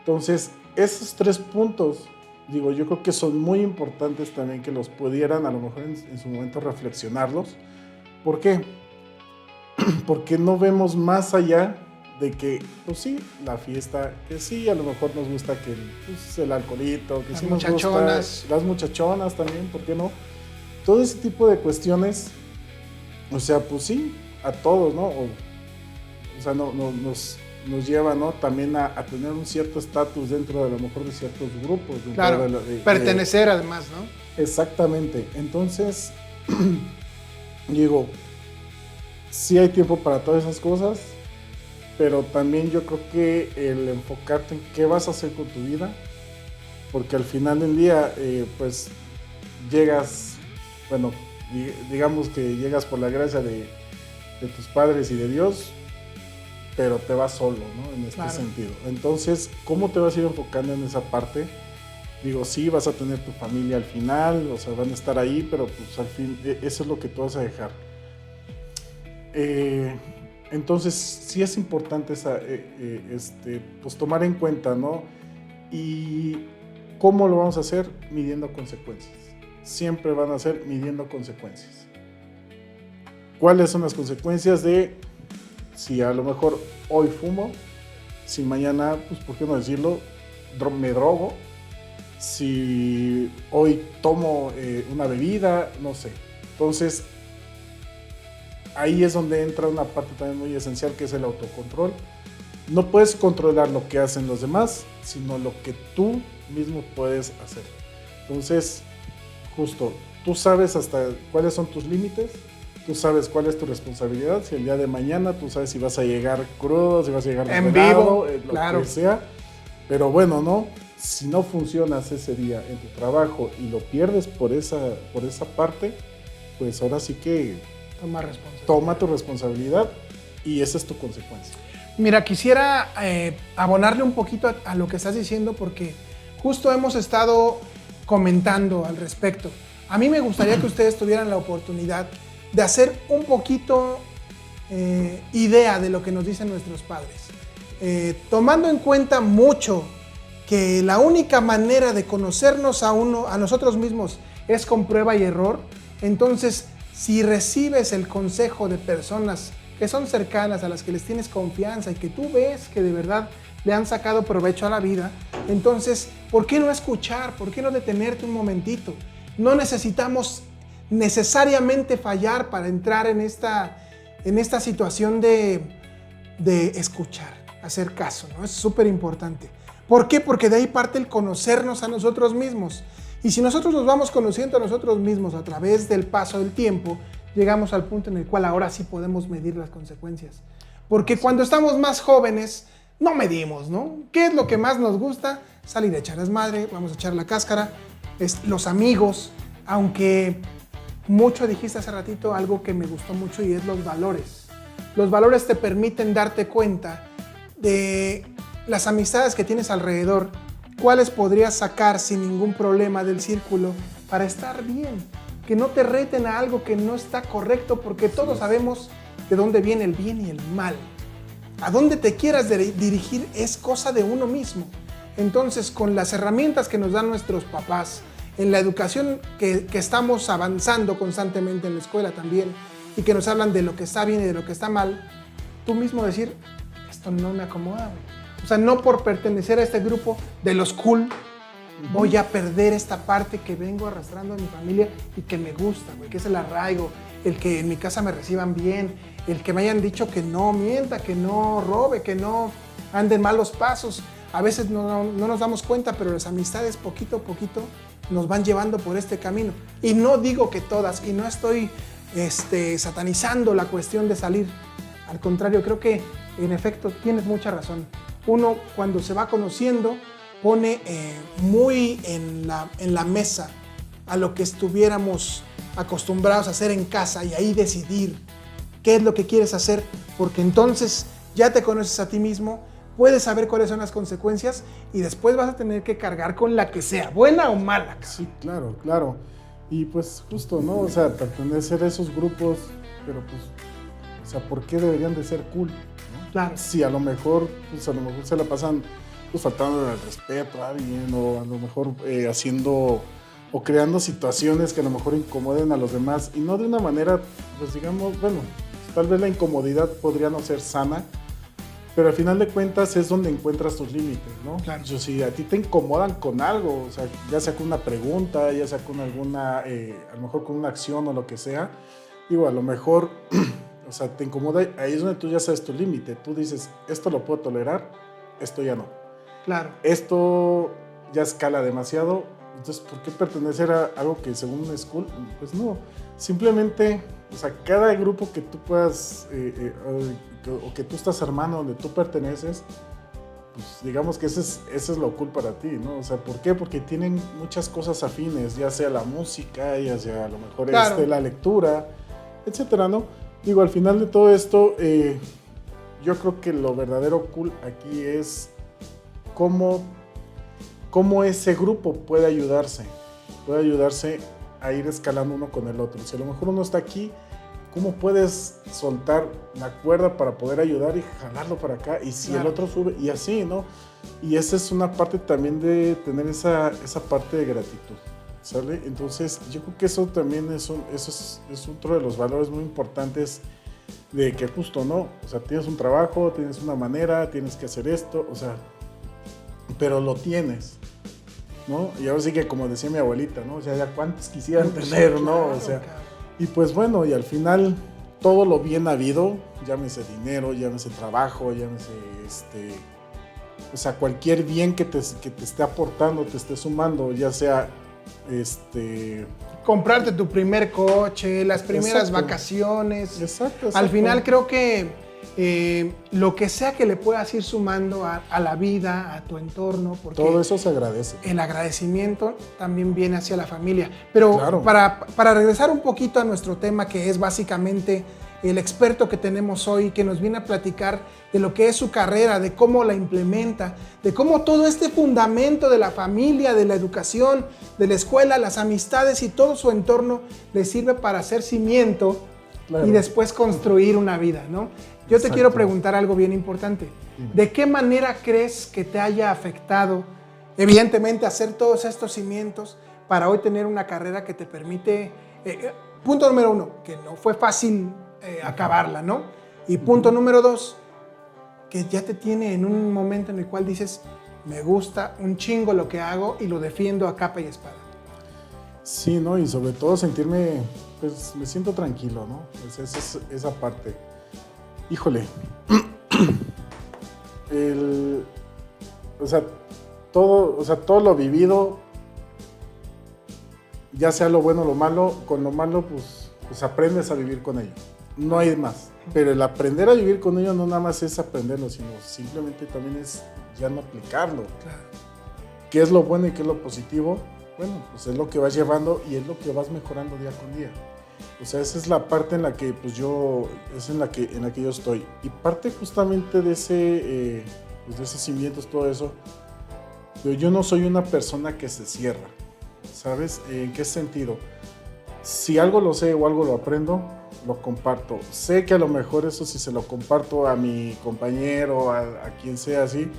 Entonces, esos 3 puntos, digo, yo creo que son muy importantes también que los pudieran a lo mejor en su momento reflexionarlos. ¿Por qué? Porque no vemos más allá de que, pues sí, la fiesta, que sí, a lo mejor nos gusta que el alcoholito, que las sí nos muchachonas. gusta, las muchachonas también, ¿por qué no? Todo ese tipo de cuestiones, o sea, pues sí, a todos, ¿no? O sea, nos lleva, ¿no? También a tener un cierto estatus dentro de a lo mejor de ciertos grupos. Claro, pertenecer además, ¿no? Exactamente. Entonces, digo, sí hay tiempo para todas esas cosas, pero también yo creo que el enfocarte en qué vas a hacer con tu vida, porque al final del día, pues llegas, bueno, digamos que llegas por la gracia de tus padres y de Dios, pero te vas solo, ¿no? En este sentido. Entonces, ¿cómo te vas a ir enfocando en esa parte? Digo, sí, vas a tener tu familia al final, o sea, van a estar ahí, pero pues al fin, eso es lo que tú vas a dejar. Entonces, sí es importante pues tomar en cuenta, ¿no? Y ¿cómo lo vamos a hacer? Midiendo consecuencias. Siempre van a ser midiendo consecuencias. ¿Cuáles son las consecuencias de si a lo mejor hoy fumo, si mañana, pues por qué no decirlo, me drogo, si hoy tomo una bebida, no sé? Entonces, ahí es donde entra una parte también muy esencial, que es el autocontrol. No puedes controlar lo que hacen los demás, sino lo que tú mismo puedes hacer. Entonces, justo, tú sabes hasta cuáles son tus límites, tú sabes cuál es tu responsabilidad. Si el día de mañana tú sabes si vas a llegar crudo, si vas a llegar en vivo, lo claro, que sea. Pero bueno, ¿no? Si no funcionas ese día en tu trabajo y lo pierdes por esa parte, pues ahora sí que toma tu responsabilidad y esa es tu consecuencia. Mira, quisiera abonarle un poquito a lo que estás diciendo, porque justo hemos estado comentando al respecto. A mí me gustaría que ustedes tuvieran la oportunidad de hacer un poquito idea de lo que nos dicen nuestros padres. Tomando en cuenta mucho que la única manera de conocernos a nosotros mismos es con prueba y error, entonces si recibes el consejo de personas que son cercanas, a las que les tienes confianza y que tú ves que de verdad le han sacado provecho a la vida, entonces, ¿por qué no escuchar? ¿Por qué no detenerte un momentito? No necesitamos necesariamente fallar para entrar en esta situación de escuchar, hacer caso, ¿no? Es súper importante. ¿Por qué? Porque de ahí parte el conocernos a nosotros mismos. Y si nosotros nos vamos conociendo a nosotros mismos a través del paso del tiempo, llegamos al punto en el cual ahora sí podemos medir las consecuencias. Porque cuando estamos más jóvenes, no medimos, ¿no? ¿Qué es lo que más nos gusta? Salir a echar desmadre, vamos a echar la cáscara, los amigos, aunque mucho dijiste hace ratito algo que me gustó mucho y es los valores. Los valores te permiten darte cuenta de las amistades que tienes alrededor, cuáles podrías sacar sin ningún problema del círculo para estar bien, que no te reten a algo que no está correcto, porque todos sabemos de dónde viene el bien y el mal. A dónde te quieras dirigir es cosa de uno mismo. Entonces, con las herramientas que nos dan nuestros papás, en la educación que estamos avanzando constantemente en la escuela también, y que nos hablan de lo que está bien y de lo que está mal, tú mismo decir, esto no me acomoda, güey. O sea, no por pertenecer a este grupo de los cool, voy a perder esta parte que vengo arrastrando en mi familia y que me gusta, güey, que es el arraigo, el que en mi casa me reciban bien, el que me hayan dicho que no mienta, que no robe, que no ande en malos pasos. A veces no nos damos cuenta, pero las amistades poquito a poquito nos van llevando por este camino. Y no digo que todas, y no estoy satanizando la cuestión de salir. Al contrario, creo que en efecto tienes mucha razón. Uno cuando se va conociendo pone muy en la mesa a lo que estuviéramos acostumbrados a hacer en casa y ahí decidir qué es lo que quieres hacer, porque entonces ya te conoces a ti mismo, puedes saber cuáles son las consecuencias y después vas a tener que cargar con la que sea, buena o mala. Sí, claro, claro. Y pues justo, ¿no? O sea, pertenecer a esos grupos, pero pues, o sea, ¿por qué deberían de ser cool? ¿No? Claro. Si a lo mejor se la pasan pues faltando el respeto a alguien o a lo mejor haciendo o creando situaciones que a lo mejor incomoden a los demás y no de una manera, pues digamos, bueno, tal vez la incomodidad podría no ser sana, pero al final de cuentas es donde encuentras tus límites, ¿no? Claro. O sea, si a ti te incomodan con algo, o sea, ya sea con una pregunta, ya sea con alguna, a lo mejor con una acción o lo que sea, digo, a lo mejor, o sea, te incomoda, ahí es donde tú ya sabes tu límite, tú dices, esto lo puedo tolerar, esto ya no. Claro. Esto ya escala demasiado, entonces, ¿por qué pertenecer a algo que según es cool? Pues no, simplemente, o sea, cada grupo que tú puedas, o que tú estás armando, donde tú perteneces, pues digamos que ese es lo cool para ti, ¿no? O sea, ¿por qué? Porque tienen muchas cosas afines, ya sea la música, ya sea a lo mejor claro. La lectura, etcétera, ¿no? Digo, al final de todo esto, yo creo que lo verdadero cool aquí es cómo ese grupo puede ayudarse a ir escalando uno con el otro. Si a lo mejor uno está aquí, ¿cómo puedes soltar la cuerda para poder ayudar y jalarlo para acá? Y si claro. El otro sube, y así, ¿no? Y esa es una parte también de tener esa parte de gratitud, ¿sale? Entonces, yo creo que eso también es otro de los valores muy importantes de que justo, ¿no? O sea, tienes un trabajo, tienes una manera, tienes que hacer esto, o sea, pero lo tienes, ¿no? Y ahora sí que como decía mi abuelita, ¿no? O sea, ya cuántos quisieran tener, ¿no? O sea, y pues bueno, y al final todo lo bien habido, llámese dinero, llámese trabajo, llámese o sea, cualquier bien que te esté aportando, te esté sumando, ya sea comprarte tu primer coche, las primeras exacto. Vacaciones. Exacto. Al final creo que lo que sea que le puedas ir sumando a la vida, a tu entorno, porque todo eso se agradece. El agradecimiento también viene hacia la familia. Pero claro. para regresar un poquito a nuestro tema, que es básicamente el experto que tenemos hoy, que nos viene a platicar de lo que es su carrera, de cómo la implementa, de cómo todo este fundamento de la familia, de la educación, de la escuela, las amistades y todo su entorno le sirve para hacer cimiento claro. Y después construir una vida, ¿no? Yo te quiero preguntar algo bien importante. ¿De qué manera crees que te haya afectado, evidentemente, hacer todos estos cimientos para hoy tener una carrera que te permite, punto número 1, que no fue fácil acabarla, ¿no? Y punto número 2, que ya te tiene en un momento en el cual dices, me gusta un chingo lo que hago y lo defiendo a capa y espada? Sí, ¿no? Y sobre todo sentirme, pues me siento tranquilo, ¿no? Pues esa parte. Híjole, o sea, todo lo vivido, ya sea lo bueno o lo malo, con lo malo pues aprendes a vivir con ello, no hay más. Pero el aprender a vivir con ello no nada más es aprenderlo, sino simplemente también es ya no aplicarlo. Claro. ¿Qué es lo bueno y qué es lo positivo? Bueno, pues es lo que vas llevando y es lo que vas mejorando día con día. O sea, esa es la parte en la que pues es en la que yo estoy. Y parte justamente de de esos cimientos, todo eso, yo no soy una persona que se cierra, ¿sabes? ¿En qué sentido? Si algo lo sé o algo lo aprendo, lo comparto. Sé que a lo mejor eso si se lo comparto a mi compañero, a quien sea así,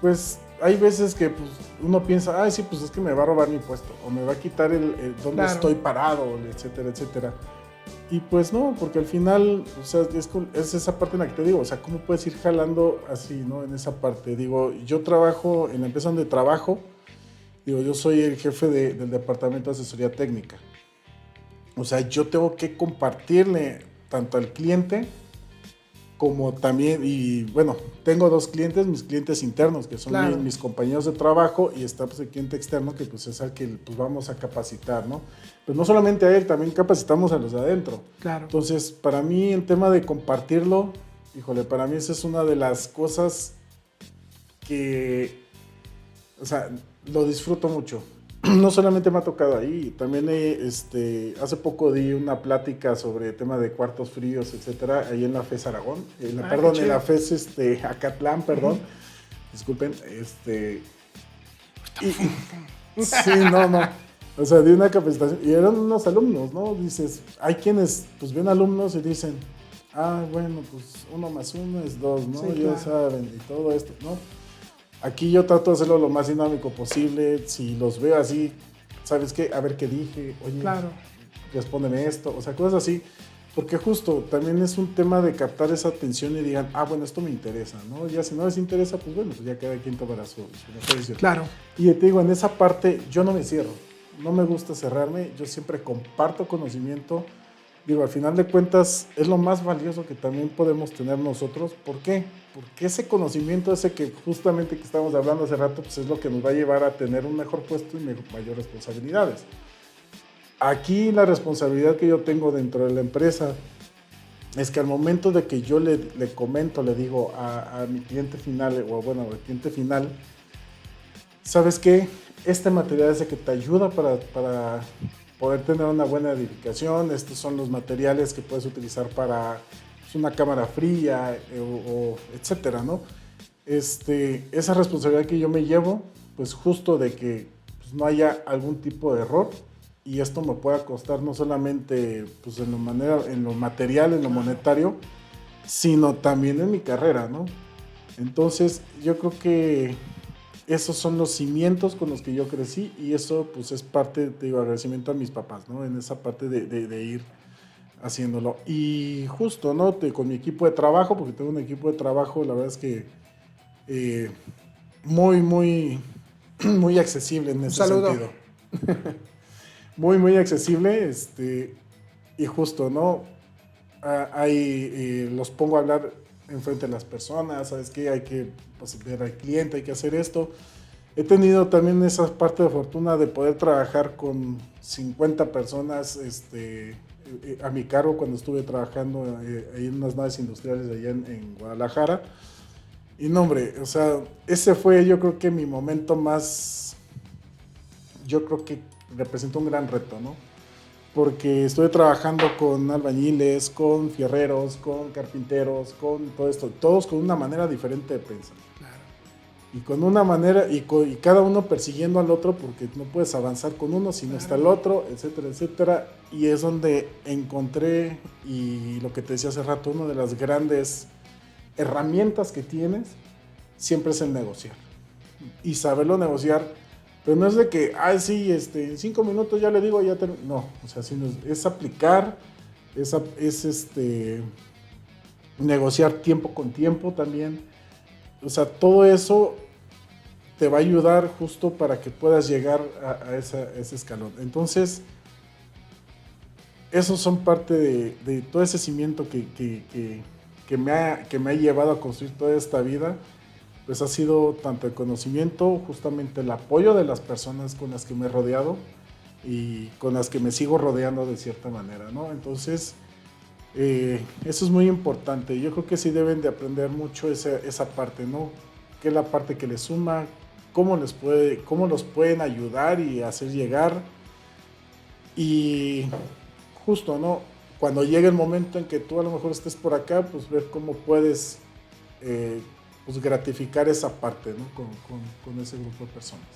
pues hay veces que pues, uno piensa, ay sí, pues es que me va a robar mi puesto, o me va a quitar el donde claro. Estoy parado, etcétera, etcétera. Y pues no, porque al final, o sea, es esa parte en la que te digo, o sea, ¿cómo puedes ir jalando así, ¿no? En esa parte. Digo, yo trabajo en la empresa donde trabajo, digo, yo soy el jefe del departamento de asesoría técnica. O sea, yo tengo que compartirle tanto al cliente como también, y bueno, tengo dos clientes, mis clientes internos, que son claro. mis compañeros de trabajo, y está pues el cliente externo, que pues es al que pues vamos a capacitar, ¿no? Pues no solamente a él, también capacitamos a los de adentro. Claro. Entonces, para mí, el tema de compartirlo, híjole, para mí esa es una de las cosas que, o sea, lo disfruto mucho. No solamente me ha tocado ahí, también hace poco di una plática sobre el tema de cuartos fríos, etcétera, ahí en la FES Aragón, en la FES Acatlán, perdón, disculpen, sí, no, o sea, di una capacitación y eran unos alumnos, ¿no? Dices, hay quienes pues ven alumnos y dicen, bueno, pues 1 más 1 es 2, ¿no? Sí, ya saben, y todo esto, ¿no? Aquí yo trato de hacerlo lo más dinámico posible. Si los veo así, ¿sabes qué? A ver qué dije. Oye, claro, respóndeme esto. O sea, cosas así. Porque justo también es un tema de captar esa atención y digan, bueno, esto me interesa, ¿no? Ya si no les interesa, pues bueno, pues ya cada quien tomará su decisión. Claro. Y te digo, en esa parte yo no me cierro. No me gusta cerrarme. Yo siempre comparto conocimiento. Digo, al final de cuentas, es lo más valioso que también podemos tener nosotros. ¿Por qué? Porque ese conocimiento, ese que justamente que estábamos hablando hace rato, pues es lo que nos va a llevar a tener un mejor puesto y mayores responsabilidades. Aquí la responsabilidad que yo tengo dentro de la empresa es que al momento de que yo le comento, le digo a mi cliente final, o bueno, al cliente final, ¿sabes qué? Este material es el que te ayuda para poder tener una buena edificación. Estos son los materiales que puedes utilizar para una cámara fría, etcétera, ¿no? Esa responsabilidad que yo me llevo, pues justo de que pues, no haya algún tipo de error, y esto me pueda costar no solamente pues, en lo material, en lo monetario, sino también en mi carrera, ¿no? Entonces, yo creo que esos son los cimientos con los que yo crecí, y eso pues es parte de agradecimiento a mis papás, ¿no? En esa parte de ir haciéndolo. Y justo, ¿no? Con mi equipo de trabajo, porque tengo un equipo de trabajo, la verdad es que muy accesible en ese sentido. Muy accesible, y justo, ¿no? Ahí los pongo a hablar enfrente de las personas, ¿sabes qué? Hay que pues, ver al cliente, hay que hacer esto. He tenido también esa parte de fortuna de poder trabajar con 50 personas a mi cargo cuando estuve trabajando ahí en unas naves industriales allá en Guadalajara. Y no, hombre, o sea, ese fue yo creo que mi momento más, yo creo que representó un gran reto, ¿no? Porque estuve trabajando con albañiles, con fierreros, con carpinteros, con todo esto, todos con una manera diferente de pensar. Claro. Y con una manera, y cada uno persiguiendo al otro, porque no puedes avanzar con uno si no está el otro, etcétera, etcétera. Y es donde encontré, y lo que te decía hace rato, una de las grandes herramientas que tienes siempre es el negociar. Y saberlo negociar. Pero no es de que, sí, en 5 minutos ya le digo, ya te... No, o sea, sino es aplicar, es negociar tiempo con tiempo también. O sea, todo eso te va a ayudar justo para que puedas llegar a ese escalón. Entonces, esos son parte de todo ese cimiento que me ha llevado a construir toda esta vida. Pues ha sido tanto el conocimiento, justamente el apoyo de las personas con las que me he rodeado y con las que me sigo rodeando de cierta manera, ¿no? Entonces, eso es muy importante. Yo creo que sí deben de aprender mucho esa parte, ¿no? ¿Qué es la parte que les suma? ¿Cómo los pueden ayudar y hacer llegar? Y justo, ¿no? Cuando llegue el momento en que tú a lo mejor estés por acá, pues ver cómo puedes... pues gratificar esa parte, ¿no? con ese grupo de personas.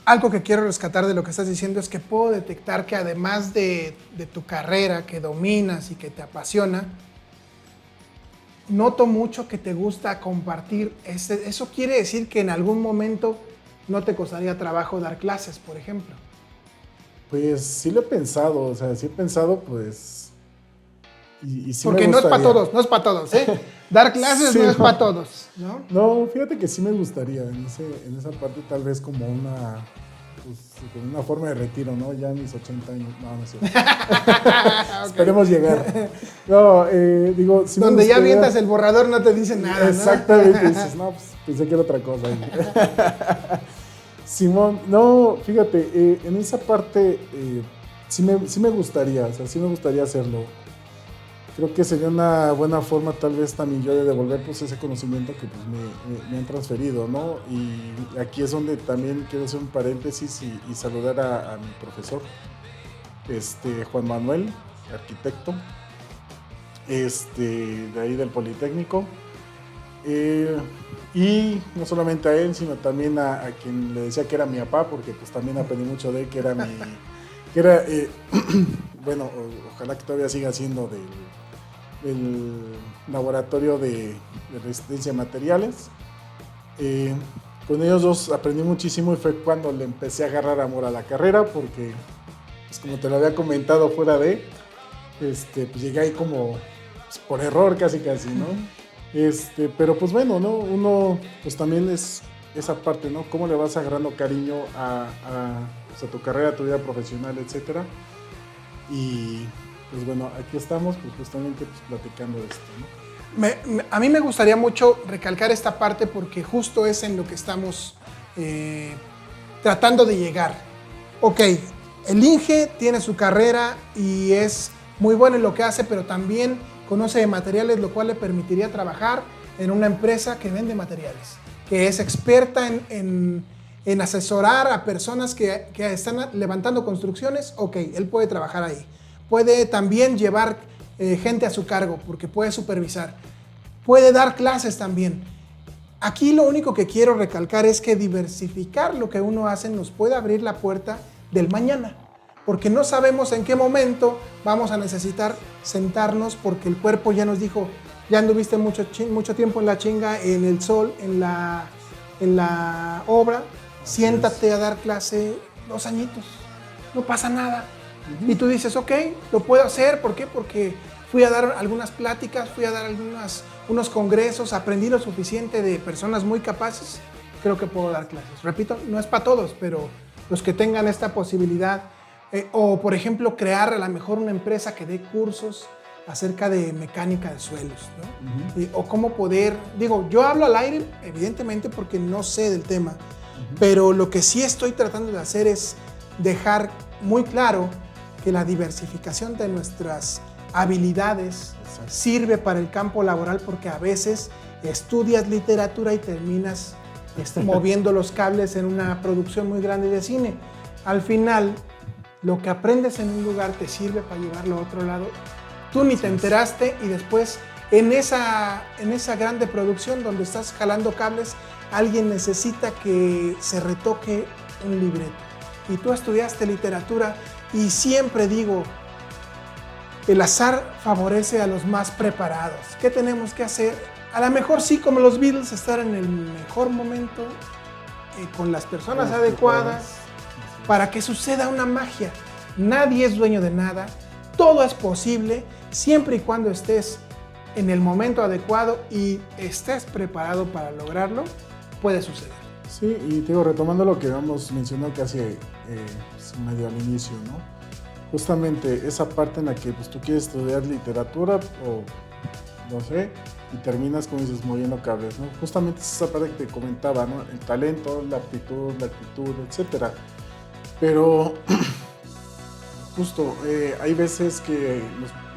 Algo que quiero rescatar de lo que estás diciendo es que puedo detectar que además de tu carrera que dominas y que te apasiona, noto mucho que te gusta compartir. Eso quiere decir que en algún momento no te costaría trabajo dar clases, por ejemplo. Pues sí lo he pensado, o sea, sí he pensado, pues, y sí Porque me no es gustaría. para todos, no es para todos, ¿eh? Dar clases Sí, no es para todos, ¿no? No, fíjate que sí me gustaría en esa parte tal vez como como una forma de retiro, ¿no? Ya a mis 80 años, no, no sé. Okay. Esperemos llegar. No, digo, sí me Donde ya gustaría. avientas el borrador no te dicen nada, ¿no? Exactamente, dices, no, pues pensé que era otra cosa. Simón, no, fíjate, en esa parte sí me gustaría, o sea, sí me gustaría hacerlo. Creo que sería una buena forma tal vez también yo de devolver pues ese conocimiento que pues me han transferido, ¿no? Y aquí es donde también quiero hacer un paréntesis y saludar a mi profesor, Juan Manuel, arquitecto, de ahí del Politécnico. Y no solamente a él, sino también a quien le decía que era mi papá, porque pues también aprendí mucho de él, bueno, ojalá que todavía siga siendo del laboratorio de resistencia de materiales. Con ellos dos aprendí muchísimo y fue cuando le empecé a agarrar amor a la carrera, porque pues como te lo había comentado fuera pues llegué ahí como pues, por error casi, ¿no? Pero pues bueno, ¿no? Uno pues también es esa parte, ¿no? Cómo le vas agarrando cariño pues, a tu carrera, a tu vida profesional, etcétera. Y pues bueno, aquí estamos pues justamente pues, platicando de esto, ¿no? A mí me gustaría mucho recalcar esta parte porque justo es en lo que estamos tratando de llegar. Ok, el Inge tiene su carrera y es muy bueno en lo que hace, pero también conoce de materiales, lo cual le permitiría trabajar en una empresa que vende materiales, que es experta en asesorar a personas que están levantando construcciones. Ok, él puede trabajar ahí. Puede también llevar gente a su cargo porque puede supervisar. Puede dar clases también. Aquí lo único que quiero recalcar es que diversificar lo que uno hace nos puede abrir la puerta del mañana, porque no sabemos en qué momento vamos a necesitar sentarnos porque el cuerpo ya nos dijo, ya anduviste mucho tiempo en la chinga, en el sol, en la obra, siéntate a dar clase 2 añitos, no pasa nada. Y tú dices, ok, lo puedo hacer, ¿por qué? Porque fui a dar algunas pláticas, fui a dar unos congresos, aprendí lo suficiente de personas muy capaces, creo que puedo dar clases. Repito, no es para todos, pero los que tengan esta posibilidad, o por ejemplo, crear a lo mejor una empresa que dé cursos acerca de mecánica de suelos, ¿no? O cómo poder, digo, yo hablo al aire, evidentemente, porque no sé del tema, pero lo que sí estoy tratando de hacer es dejar muy claro que la diversificación de nuestras habilidades sirve para el campo laboral, porque a veces estudias literatura y terminas moviendo los cables en una producción muy grande de cine. Al final, lo que aprendes en un lugar te sirve para llevarlo a otro lado. Tú ni te enteraste y después en esa grande producción donde estás jalando cables, alguien necesita que se retoque un libreto. Y tú estudiaste literatura y siempre digo, el azar favorece a los más preparados. ¿Qué tenemos que hacer? A lo mejor sí, como los Beatles, estar en el mejor momento, con las personas adecuadas, para que suceda una magia. Nadie es dueño de nada, todo es posible, siempre y cuando estés en el momento adecuado y estés preparado para lograrlo, puede suceder. Sí, y te digo, retomando lo que habíamos mencionado casi medio al inicio, ¿no? Justamente esa parte en la que pues, tú quieres estudiar literatura o no sé, y terminas, como dices, moviendo cables, ¿no? Justamente es esa parte que te comentaba, ¿no? El talento, la aptitud, etcétera. Pero justo, hay veces que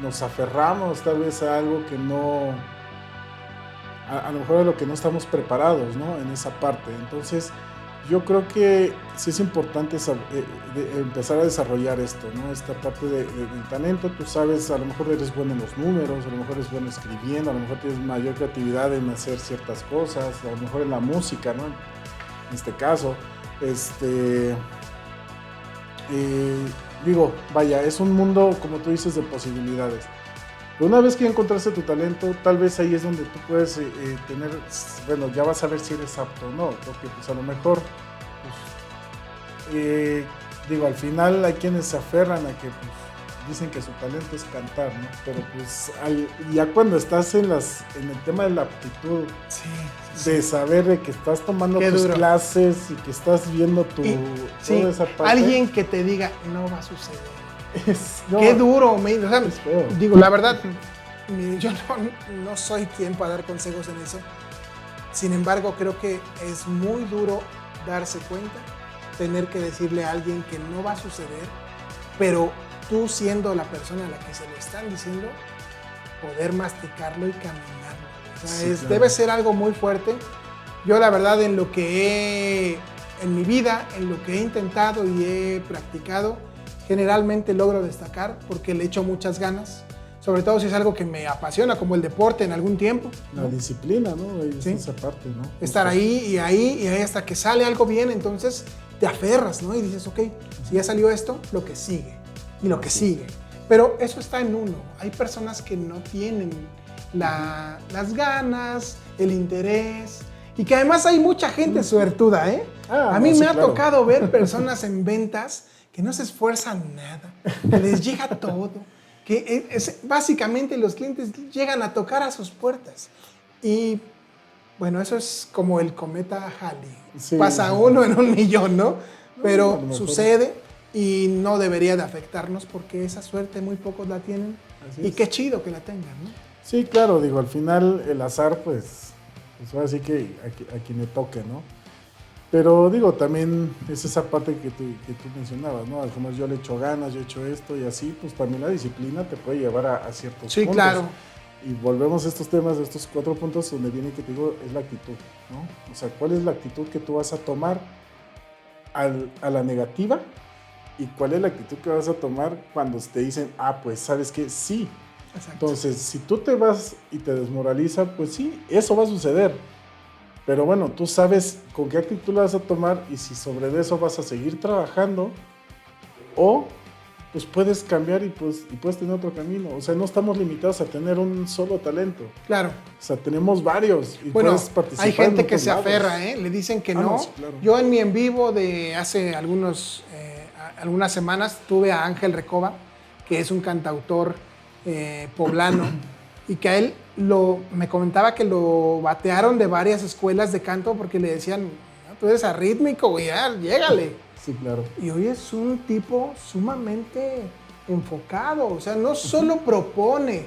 nos aferramos tal vez a algo que no, a lo mejor a lo que no estamos preparados, ¿no? En esa parte. Entonces, yo creo que sí es importante empezar a desarrollar esto, ¿no? Esta parte del talento. Tú sabes, a lo mejor eres bueno en los números, a lo mejor eres bueno escribiendo, a lo mejor tienes mayor creatividad en hacer ciertas cosas, a lo mejor en la música, ¿no? En este caso, digo, vaya, es un mundo, como tú dices, de posibilidades. Pero una vez que encontraste tu talento, tal vez ahí es donde tú puedes tener, bueno, ya vas a ver si eres apto o no, porque pues a lo mejor, pues, digo, al final hay quienes se aferran a que pues, dicen que su talento es cantar, ¿no? Pero pues ya cuando estás en el tema de la aptitud, de saber de que estás tomando tus clases y que estás viendo toda esa parte. Alguien que te diga, no va a suceder. Qué duro, o sea, digo, la verdad, yo no soy quien para dar consejos en eso. Sin embargo, creo que es muy duro darse cuenta, tener que decirle a alguien que no va a suceder, pero tú siendo la persona a la que se lo están diciendo, poder masticarlo y caminarlo. O sea, debe ser algo muy fuerte. Yo la verdad en mi vida, en lo que he intentado y he practicado, generalmente logro destacar porque le echo muchas ganas. Sobre todo si es algo que me apasiona, como el deporte en algún tiempo. La disciplina, ¿no? Es esa parte, ¿no? Estar ahí y ahí hasta que sale algo bien, entonces te aferras, ¿no? Y dices, ok, si ya salió esto, lo que sigue. Y lo que sigue. Pero eso está en uno. Hay personas que no tienen las ganas, el interés. Y que además hay mucha gente suertuda, ¿eh? A mí me ha tocado ver personas en ventas que no se esfuerzan nada, que les llega todo. Que básicamente los clientes llegan a tocar a sus puertas. Y bueno, eso es como el cometa Halley. Sí, pasa uno en 1,000,000, ¿no? Pero sucede y no debería de afectarnos porque esa suerte muy pocos la tienen. Y qué chido que la tengan, ¿no? Sí, claro, digo, al final el azar, pues ahora sí que a quien le toque, ¿no? Pero digo, también es esa parte que tú mencionabas, ¿no? Al final yo le echo ganas, yo he hecho esto y así, pues también la disciplina te puede llevar a ciertos puntos. Sí, claro. Y volvemos a estos temas, a estos 4 puntos donde viene que te digo, es la actitud, ¿no? O sea, ¿cuál es la actitud que tú vas a tomar a la negativa? ¿Y cuál es la actitud que vas a tomar cuando te dicen, pues, ¿sabes qué? Sí. Exacto. Entonces, si tú te vas y te desmoraliza, pues sí, eso va a suceder. Pero bueno, tú sabes con qué actitud la vas a tomar y si sobre eso vas a seguir trabajando o pues puedes cambiar y puedes tener otro camino. O sea, no estamos limitados a tener un solo talento. Claro. O sea, tenemos varios y bueno, puedes participar. Hay gente que se aferra, ¿eh? Le dicen que no. Sí, claro. Yo en mi en vivo de hace algunas semanas tuve a Ángel Recoba, que es un cantautor poblano, y que a él me comentaba que lo batearon de varias escuelas de canto porque le decían, tú eres arrítmico, güey, llégale. Sí, claro. Y hoy es un tipo sumamente enfocado, o sea, no solo propone,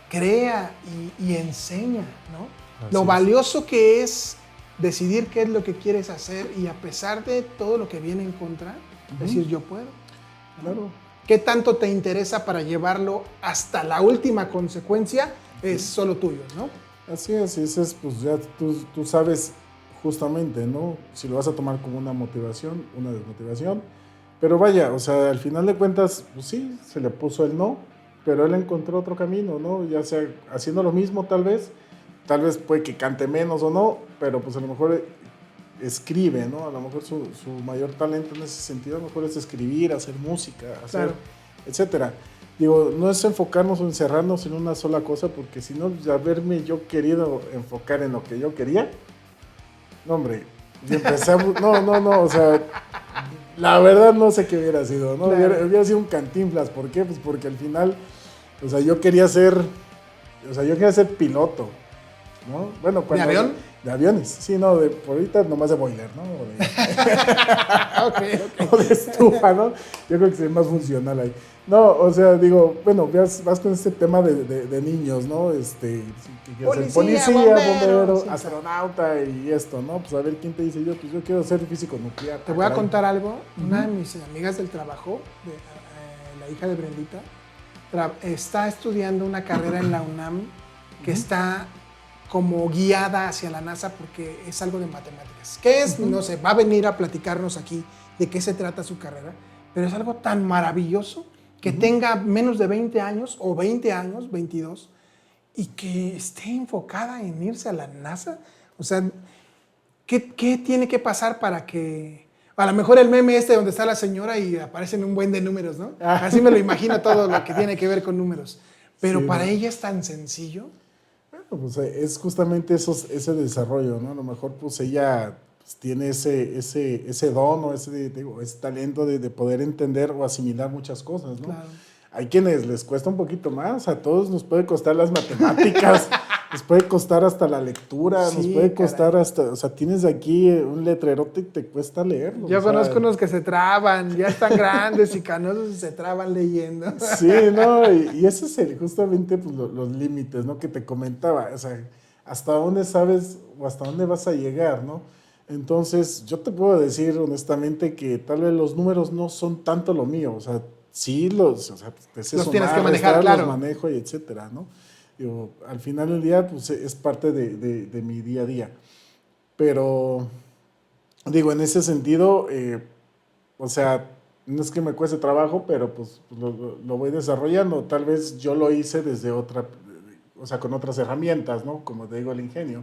crea y enseña, ¿no? Lo valioso que es decidir qué es lo que quieres hacer y a pesar de todo lo que viene en contra, decir yo puedo. Claro. ¿Qué tanto te interesa para llevarlo hasta la última consecuencia? Es solo tuyo, ¿no? Así es, pues ya tú sabes justamente, ¿no? Si lo vas a tomar como una motivación, una desmotivación. Pero vaya, o sea, al final de cuentas, pues sí, se le puso el no, pero él encontró otro camino, ¿no? Ya sea haciendo lo mismo tal vez puede que cante menos o no, pero pues a lo mejor escribe, ¿no? A lo mejor su mayor talento en ese sentido a lo mejor es escribir, hacer música, etcétera. Digo, no es enfocarnos o encerrarnos en una sola cosa, porque si no, haberme yo querido enfocar en lo que yo quería, no, hombre, y empezamos, no, o sea, la verdad no sé qué hubiera sido, ¿no? Claro. Hubiera sido un Cantinflas, ¿por qué? Pues porque al final, o sea, yo quería ser piloto, ¿no? Bueno, ¿de avión? De aviones, sí, no, por ahorita nomás de boiler, ¿no? Okay. O de estufa, ¿no? Yo creo que sería más funcional ahí. No, o sea, digo, bueno, vas con este tema de niños, ¿no? Policía, bombero, sí, astronauta y esto, ¿no? Pues a ver quién te dice pues yo quiero ser físico nuclear. Te voy a contar algo. Una de mis amigas del trabajo, la hija de Brendita, está estudiando una carrera en la UNAM que está como guiada hacia la NASA porque es algo de matemáticas. ¿Qué es? No sé, va a venir a platicarnos aquí de qué se trata su carrera, pero es algo tan maravilloso que tenga menos de 20 años o 20 años, 22, y que esté enfocada en irse a la NASA. O sea, ¿qué tiene que pasar para que... A lo mejor el meme donde está la señora y aparecen un buen de números, ¿no? Así me lo imagino todo lo que tiene que ver con números. Pero sí, para ella es tan sencillo. Bueno, pues es justamente ese desarrollo, ¿no? A lo mejor pues ella pues, tiene ese don o ese talento de poder entender o asimilar muchas cosas, ¿no? Claro. Hay quienes les cuesta un poquito más, a todos nos puede costar las matemáticas, nos puede costar hasta la lectura, Sí, nos puede costar caray. hasta, o sea, tienes aquí un letrerote y te cuesta leerlo. Yo O sea, conozco unos que se traban, ya están grandes y canosos y se traban leyendo. sí, ¿no? Y ese es justamente pues, los límites, ¿no? Que te comentaba, o sea, hasta dónde sabes o hasta dónde vas a llegar, ¿no? Entonces, yo te puedo decir honestamente que tal vez los números no son tanto lo mío, o sea, sí o sea, te sé Los tienes sumar, que manejar, restar, los claro. manejo y etcétera, ¿no? Digo, al final del día, pues es parte de mi día a día. Pero, digo, en ese sentido, o sea, no es que me cueste trabajo, pero pues lo voy desarrollando. Tal vez yo lo hice desde otra, o sea, con otras herramientas, ¿no? Como te digo, el ingenio.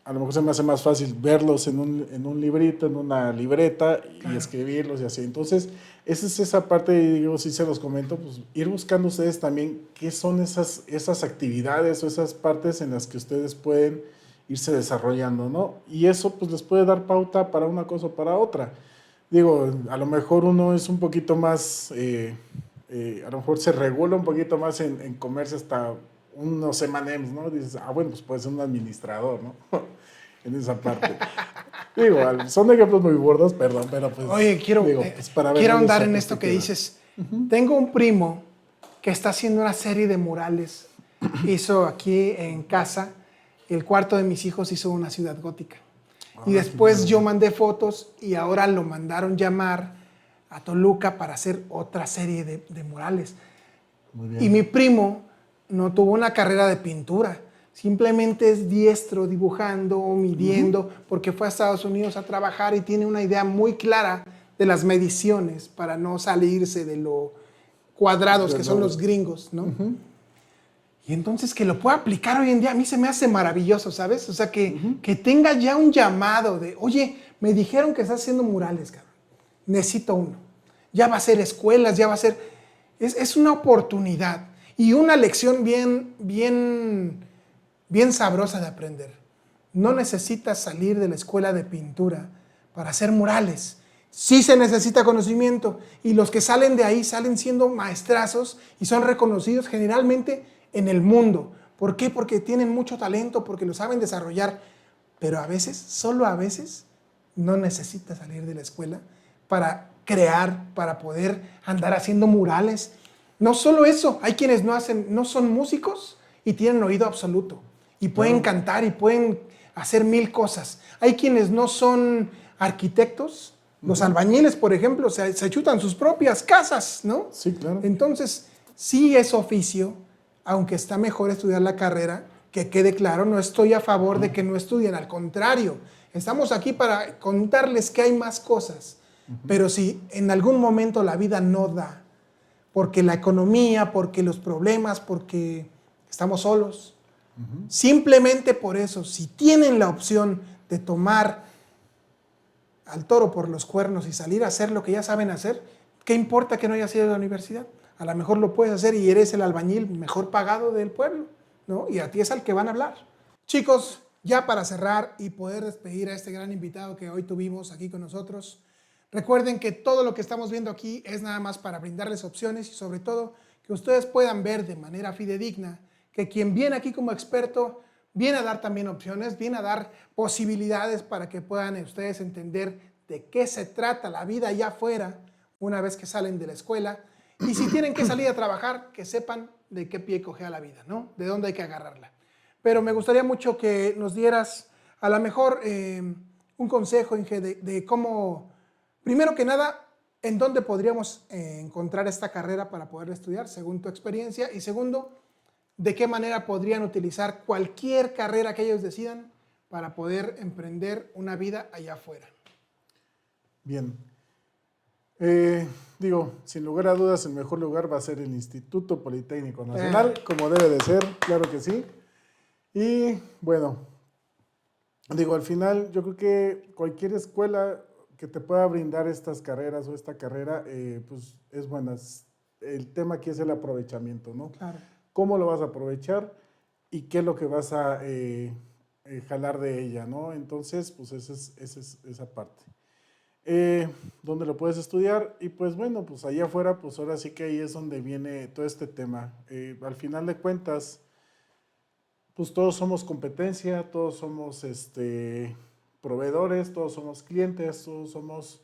A lo mejor se me hace más fácil verlos en un librito, en una libreta y Claro. escribirlos y así. Entonces, esa es esa parte, y digo, sí se los comento, pues ir buscando ustedes también qué son esas actividades o esas partes en las que ustedes pueden irse desarrollando, ¿no? Y eso pues les puede dar pauta para una cosa o para otra. Digo, a lo mejor uno es un poquito más, a lo mejor se regula un poquito más en comerse hasta unos M&M's, ¿no? Dices, bueno, pues puede ser un administrador, ¿no? En esa parte. Digo, son ejemplos muy burdos, perdón, pero pues, Oye, quiero, digo, pues para ver quiero desde ahondar esa en esto que perspectiva. dices. Tengo un primo que está haciendo una serie de murales. Hizo aquí en casa, el cuarto de mis hijos hizo una ciudad gótica. Y Ah, qué después yo padre. mandé fotos y ahora lo mandaron llamar a Toluca para hacer otra serie de murales. Muy Y bien. mi primo no tuvo una carrera de pintura, simplemente es diestro dibujando, midiendo, porque fue a Estados Unidos a trabajar y tiene una idea muy clara de las mediciones para no salirse de lo cuadrados que son los gringos, ¿no? Y entonces que lo pueda aplicar hoy en día, a mí se me hace maravilloso, ¿sabes? O sea, que tenga ya un llamado de, oye, me dijeron que estás haciendo murales, cabrón. Necesito uno. Ya va a ser escuelas, ya va a ser... Es una oportunidad y una lección bien sabrosa de aprender. No necesitas salir de la escuela de pintura para hacer murales. Sí se necesita conocimiento y los que salen de ahí salen siendo maestrazos y son reconocidos generalmente en el mundo. ¿Por qué? Porque tienen mucho talento, porque lo saben desarrollar. Pero a veces, solo a veces, no necesitas salir de la escuela para crear, para poder andar haciendo murales. No solo eso, hay quienes no son músicos y tienen oído absoluto y pueden Claro. cantar y pueden hacer mil cosas. Hay quienes no son arquitectos, los albañiles, por ejemplo, se chutan sus propias casas, ¿no? Sí, claro. Entonces, sí es oficio, aunque está mejor estudiar la carrera, que quede claro, no estoy a favor de que no estudien, al contrario, estamos aquí para contarles que hay más cosas, pero si en algún momento la vida no da, porque la economía, porque los problemas, porque estamos solos, simplemente por eso, si tienen la opción de tomar al toro por los cuernos y salir a hacer lo que ya saben hacer, ¿qué importa que no hayas ido a la universidad? A lo mejor lo puedes hacer y eres el albañil mejor pagado del pueblo, ¿no? Y a ti es al que van a hablar. Chicos, ya para cerrar y poder despedir a este gran invitado que hoy tuvimos aquí con nosotros, recuerden que todo lo que estamos viendo aquí es nada más para brindarles opciones y sobre todo que ustedes puedan ver de manera fidedigna que quien viene aquí como experto viene a dar también opciones, viene a dar posibilidades para que puedan ustedes entender de qué se trata la vida allá afuera una vez que salen de la escuela. Y si tienen que salir a trabajar, que sepan de qué pie cojea la vida, ¿no? De dónde hay que agarrarla. Pero me gustaría mucho que nos dieras a lo mejor un consejo, Inge, de cómo, primero que nada, en dónde podríamos encontrar esta carrera para poder estudiar, según tu experiencia. Y segundo, de qué manera podrían utilizar cualquier carrera que ellos decidan para poder emprender una vida allá afuera. Bien. Digo, sin lugar a dudas, el mejor lugar va a ser el Instituto Politécnico Nacional, como debe de ser, claro que sí. Y bueno, digo, al final yo creo que cualquier escuela que te pueda brindar estas carreras o esta carrera, pues es buena. El tema aquí es el aprovechamiento, ¿no? Claro. ¿Cómo lo vas a aprovechar y qué es lo que vas a jalar de ella, ¿no? Entonces, pues esa es esa parte. donde lo puedes estudiar y pues bueno, pues allá afuera, pues ahora sí que ahí es donde viene todo este tema. Al final de cuentas, pues todos somos competencia, todos somos proveedores, todos somos clientes, todos somos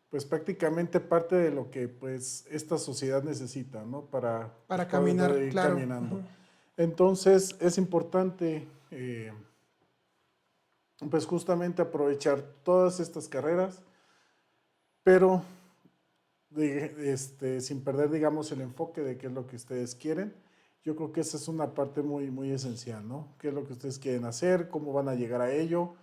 pues prácticamente parte de lo que pues esta sociedad necesita, ¿no? Para pues, caminar, poder ir claro. caminando. Entonces es importante pues justamente aprovechar todas estas carreras, pero sin perder, digamos, el enfoque de qué es lo que ustedes quieren. Yo creo que esa es una parte muy, muy esencial, ¿no? ¿Qué es lo que ustedes quieren hacer? ¿Cómo van a llegar a ello?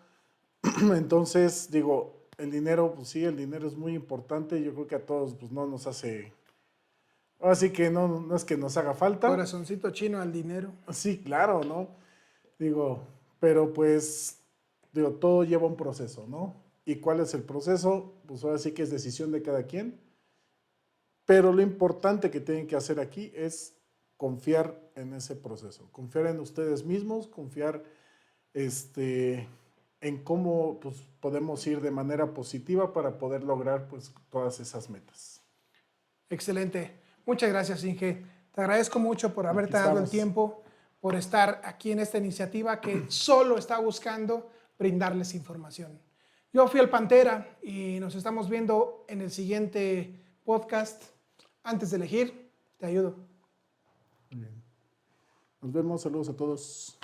Entonces, digo, el dinero, pues sí, el dinero es muy importante. Yo creo que a todos, pues no nos hace... Así que no es que nos haga falta. Corazoncito chino al dinero. Sí, claro, ¿no? Digo, pero pues, digo, todo lleva un proceso, ¿no? ¿Y cuál es el proceso? Pues ahora sí que es decisión de cada quien. Pero lo importante que tienen que hacer aquí es confiar en ese proceso, confiar en ustedes mismos, confiar en cómo pues, podemos ir de manera positiva para poder lograr pues, todas esas metas. Excelente. Muchas gracias, Inge. Te agradezco mucho por haberte dado el tiempo, por estar aquí en esta iniciativa que solo está buscando brindarles información. Yo fui el Pantera y nos estamos viendo en el siguiente podcast. Antes de elegir, te ayudo. Bien. Nos vemos, saludos a todos.